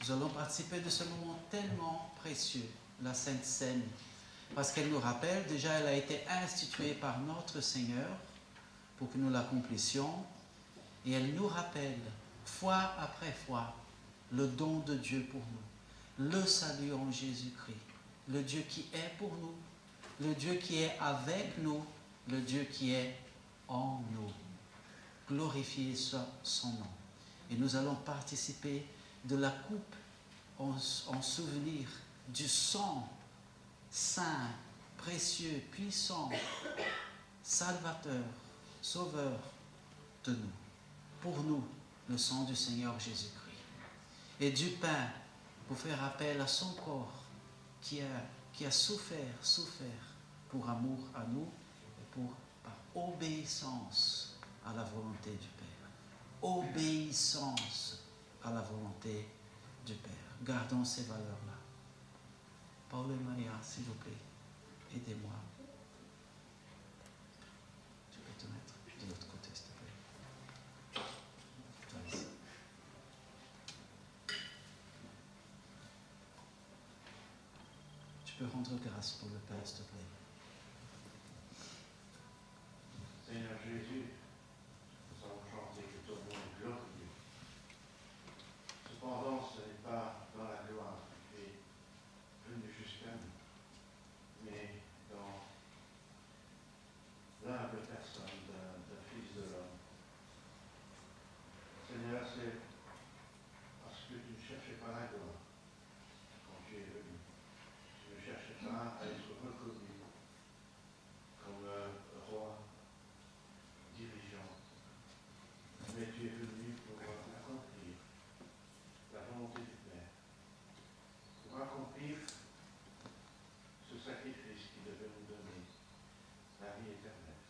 Nous allons participer de ce moment tellement précieux, la Sainte Seine, parce qu'elle nous rappelle, déjà elle a été instituée par notre Seigneur pour que nous l'accomplissions, et elle nous rappelle, fois après fois, le don de Dieu pour nous, le salut en Jésus-Christ, le Dieu qui est pour nous, le Dieu qui est avec nous, le Dieu qui est en nous. Glorifiez son nom. Et nous allons participer de la coupe en souvenir du sang saint, précieux, puissant, salvateur, sauveur de nous. Pour nous, le sang du Seigneur Jésus-Christ. Et du pain pour faire appel à son corps qui a souffert pour amour à nous et par obéissance à la volonté du Père. Obéissance à la volonté du Père. Gardons ces valeurs-là. Paul et Maria, s'il vous plaît, aidez-moi. Tu peux te mettre de l'autre côté, s'il te plaît. Vas-y. Tu peux rendre grâce pour le Père, s'il te plaît. Seigneur Jésus, nous avons chanté que ton nom est glorieux. Cependant, ce n'est pas dans la gloire que tu es venu jusqu'à nous, mais dans l'humble personne d'un Fils de l'homme. Seigneur, c'est parce que tu ne cherchais pas la gloire quand tu es venu. Tu ne cherchais pas à être reconnu comme roi, dirigeant, mais tu es venu pour accomplir la volonté du Père, pour accomplir ce sacrifice qui devait nous donner la vie éternelle.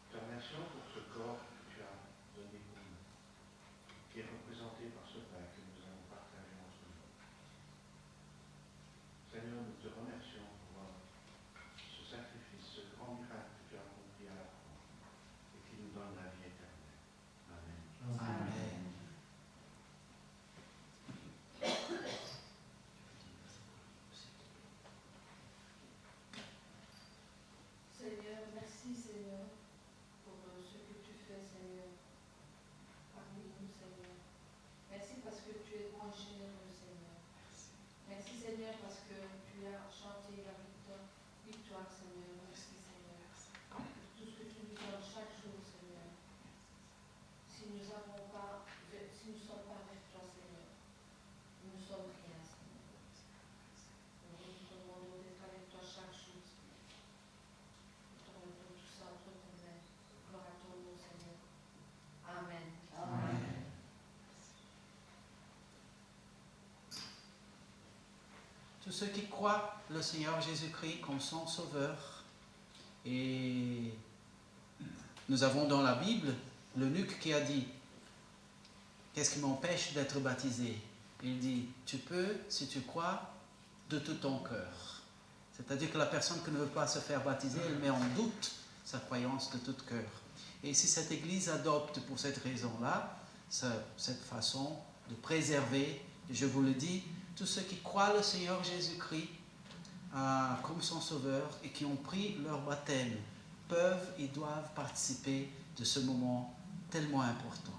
Te remercions pour ce corps que tu as donné pour nous, qui est représenté par ce pain que nous allons partager entre nous. Seigneur, nous te remercions pour ce sacrifice, ce grand miracle que tu as accompli à la croix et qui nous donne la vie éternelle. Amen. Amen. Seigneur, merci Seigneur pour ce que tu fais Seigneur parmi nous Seigneur. Merci parce que tu es grand généreux Seigneur. Merci Seigneur parce que tu as chanté la victoire Seigneur. Merci Seigneur pour tout ce que tu nous donnes chaque jour Seigneur. Si nous ne sommes pas avec toi Seigneur, nous ne sommes rien Seigneur. Nous te demandons d'être avec toi chaque jour Seigneur. Nous te remettons tout ça entre tes mains. Gloire à ton nom Seigneur. Amen. Amen. Tous ceux qui croient le Seigneur Jésus-Christ comme son sauveur, et nous avons dans la Bible l'eunuque qui a dit, qu'est-ce qui m'empêche d'être baptisé? Il dit, tu peux, si tu crois, de tout ton cœur. C'est-à-dire que la personne qui ne veut pas se faire baptiser, elle met en doute sa croyance de tout cœur. Et si cette Église adopte pour cette raison-là, cette façon de préserver, je vous le dis, tous ceux qui croient le Seigneur Jésus-Christ comme son sauveur et qui ont pris leur baptême peuvent et doivent participer de ce moment tellement important.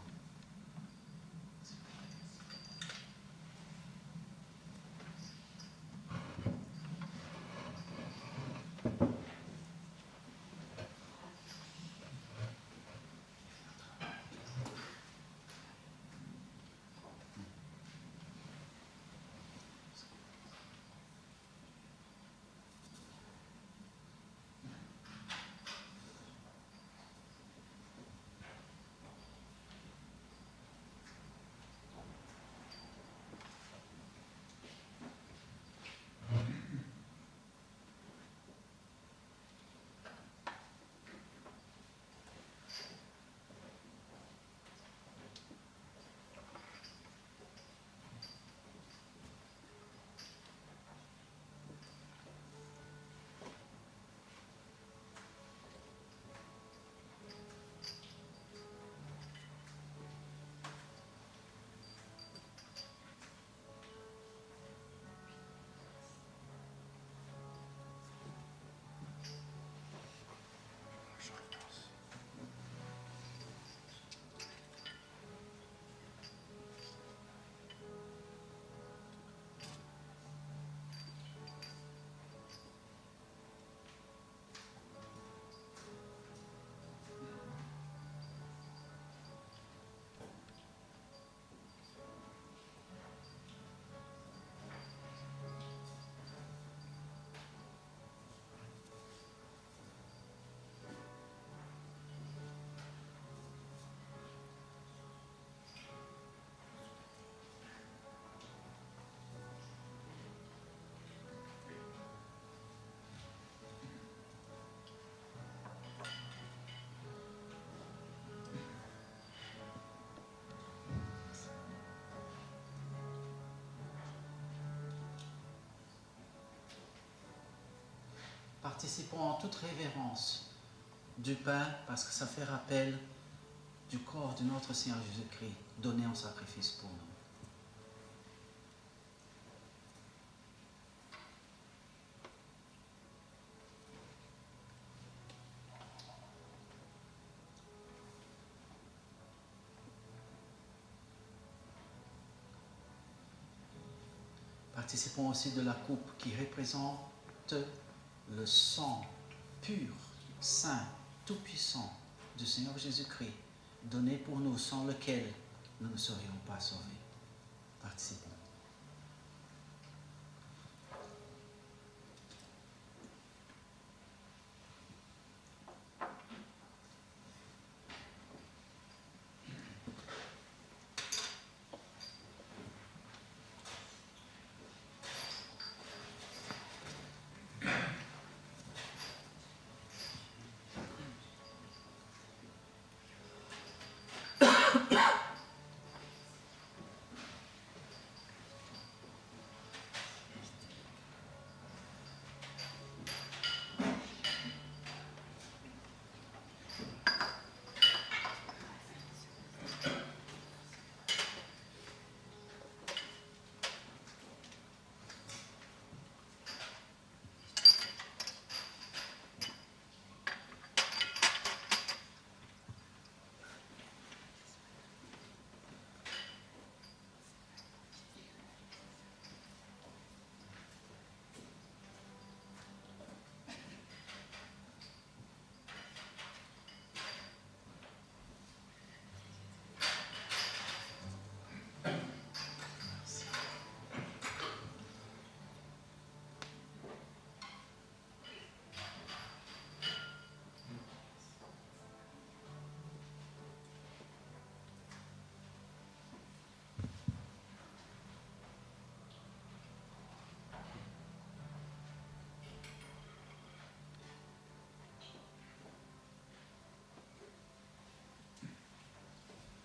participons en toute révérence du pain parce que ça fait rappel du corps de notre Seigneur Jésus-Christ donné en sacrifice pour nous. Participons aussi de la coupe qui représente le sang pur, saint, tout-puissant du Seigneur Jésus-Christ, donné pour nous, sans lequel nous ne serions pas sauvés. Participons.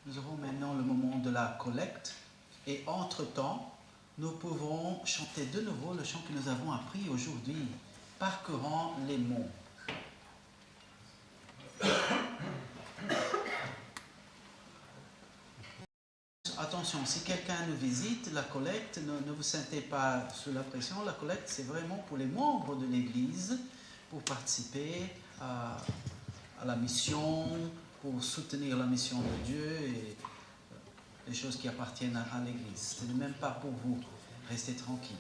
Nous aurons maintenant le moment de la collecte et entre-temps, nous pouvons chanter de nouveau le chant que nous avons appris aujourd'hui, parcourant les monts. Attention, si quelqu'un nous visite, la collecte, ne vous sentez pas sous la pression, la collecte c'est vraiment pour les membres de l'Église, pour participer à la mission, pour soutenir la mission de Dieu et les choses qui appartiennent à l'Église. Ce n'est même pas pour vous. Restez tranquille.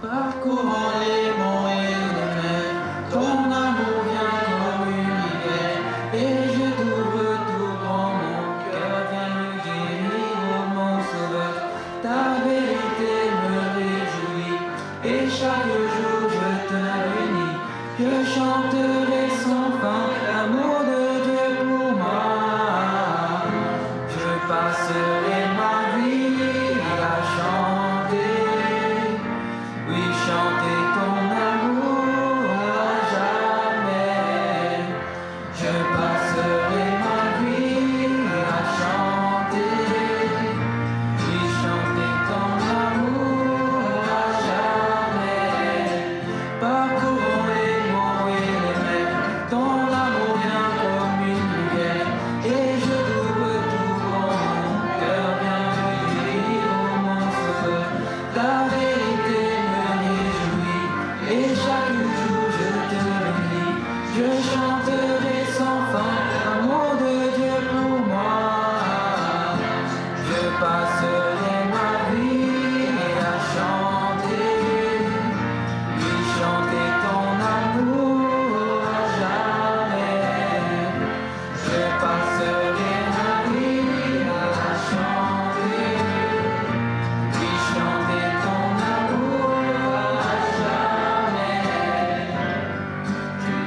Parcourant les monts et les mers, ton amour vient comme une rivière, et je t'ouvre tout grand mon cœur, viens me guérir, ô mon sauveur. Ta vérité me réjouit, et chaque jour je te bénis. Je chanterai sans fin l'amour de Dieu pour moi. Je passerai ma vie à chanter. Oui, chanter ton amour à jamais. Je passerai ma vie à chanter. Oui, chanter ton amour à jamais. Parcourons les monts et les mers, ton amour vient comme une rivière, et je t'ouvre tout grand mon cœur, viens me guérir, ô mon sauveur. Ta vérité et chaque jour je te bénis, je chanterai sans fin l'amour de Dieu pour moi. Je passerai ma vie à chanter, lui chanter ton amour à jamais. Je passerai ma vie à chanter, lui chanter ton amour à jamais.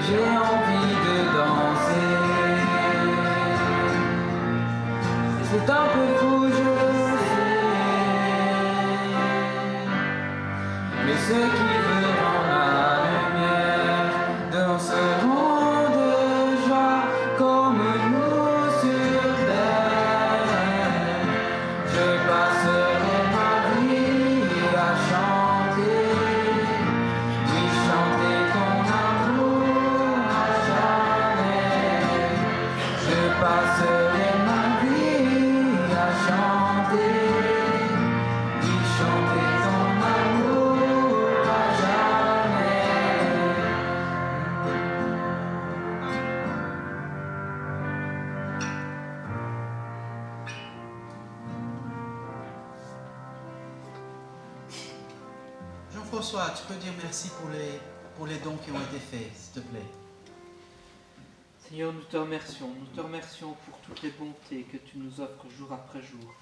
J'ai envie de danser. C'est un peu fou, je sais. Mais ceux qui verront la lumière danseront. François, tu peux dire merci pour les dons qui ont été faits, s'il te plaît. Seigneur, nous te remercions. Nous te remercions pour toutes les bontés que tu nous offres jour après jour.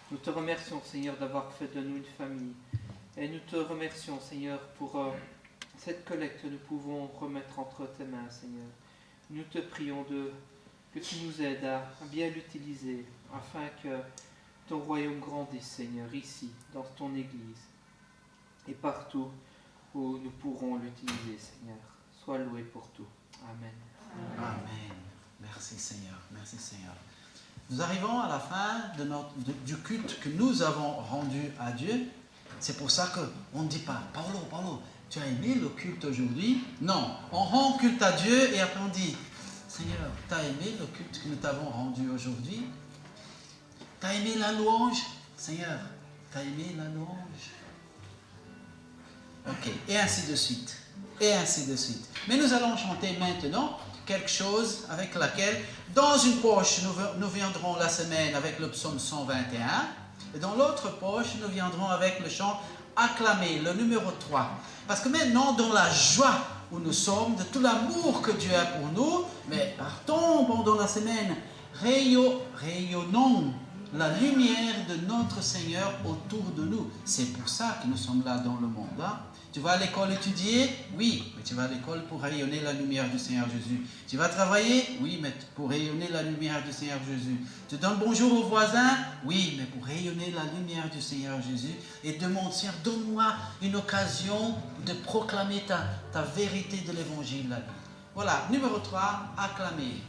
Nous te remercions, Seigneur, d'avoir fait de nous une famille. Et nous te remercions, Seigneur, pour cette collecte que nous pouvons remettre entre tes mains, Seigneur. Nous te prions que tu nous aides à bien l'utiliser, afin que ton royaume grandisse, Seigneur, ici, dans ton Église, et partout où nous pourrons l'utiliser, Seigneur. Sois loué pour tout. Amen. Amen. Merci Seigneur. Merci Seigneur. Nous arrivons à la fin du culte que nous avons rendu à Dieu. C'est pour ça qu'on ne dit pas, Paulo, tu as aimé le culte aujourd'hui? Non, on rend culte à Dieu et après on dit, Seigneur, tu as aimé le culte que nous t'avons rendu aujourd'hui? Tu as aimé la louange? Seigneur, tu as aimé la louange? Ok, et ainsi de suite. Et ainsi de suite. Mais nous allons chanter maintenant quelque chose avec laquelle, dans une poche, nous viendrons la semaine avec le psaume 121, et dans l'autre poche, nous viendrons avec le chant Acclamer, le numéro 3. Parce que maintenant, dans la joie où nous sommes, de tout l'amour que Dieu a pour nous, mais partons pendant la semaine, rayonnons la lumière de notre Seigneur autour de nous. C'est pour ça que nous sommes là dans le monde. Hein? Tu vas à l'école étudier? Oui, mais tu vas à l'école pour rayonner la lumière du Seigneur Jésus. Tu vas travailler? Oui, mais pour rayonner la lumière du Seigneur Jésus. Tu donnes bonjour aux voisins? Oui, mais pour rayonner la lumière du Seigneur Jésus et de mon Seigneur, donne-moi une occasion de proclamer ta vérité de l'évangile. Voilà, numéro 3, acclamer.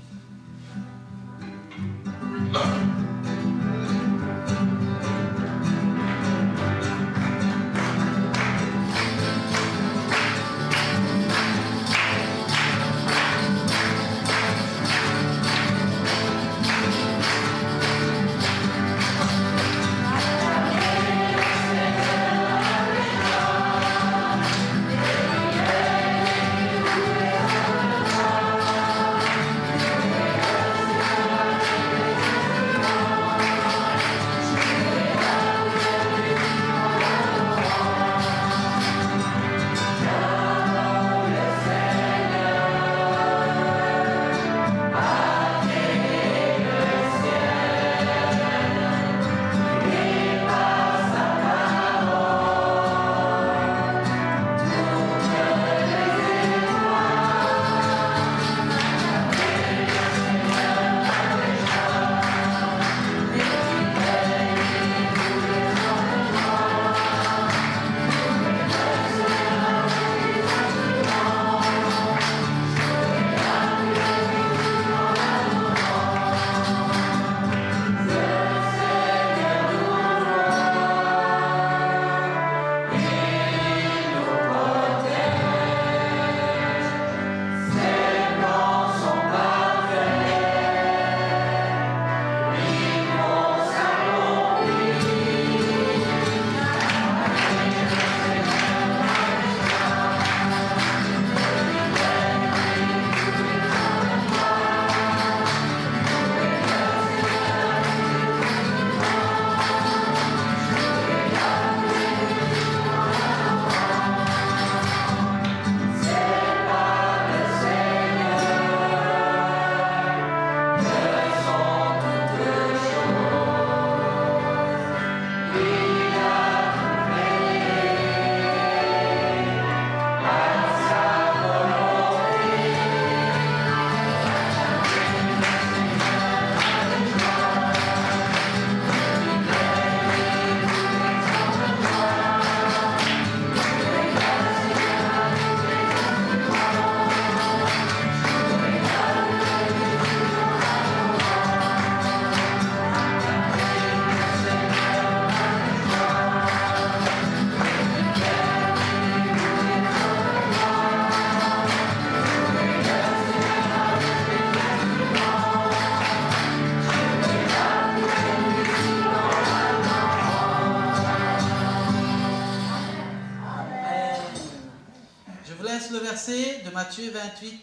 De Matthieu 28,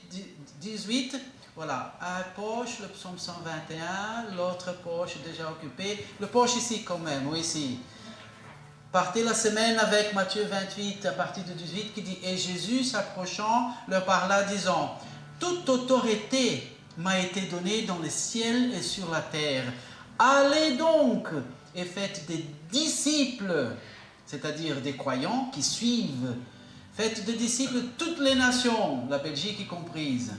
18, voilà, un poche, le psaume 121, l'autre poche déjà occupée, le poche ici quand même, ou ici. Partez la semaine avec Matthieu 28, à partir de 18, qui dit « Et Jésus, s'approchant, leur parla, disant, « Toute autorité m'a été donnée dans le ciel et sur la terre. Allez donc et faites des disciples, c'est-à-dire des croyants qui suivent. Faites des disciples toutes les nations, la Belgique y comprise.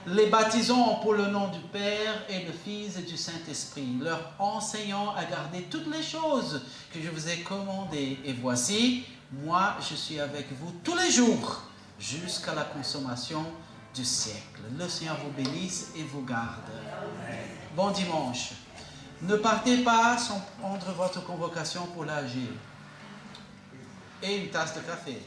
Les baptisant pour le nom du Père et du Fils et du Saint-Esprit, leur enseignant à garder toutes les choses que je vous ai commandées. Et voici, moi je suis avec vous tous les jours, jusqu'à la consommation du siècle. » Le Seigneur vous bénisse et vous garde. Bon dimanche. Ne partez pas sans prendre votre convocation pour l'AG et une tasse de café.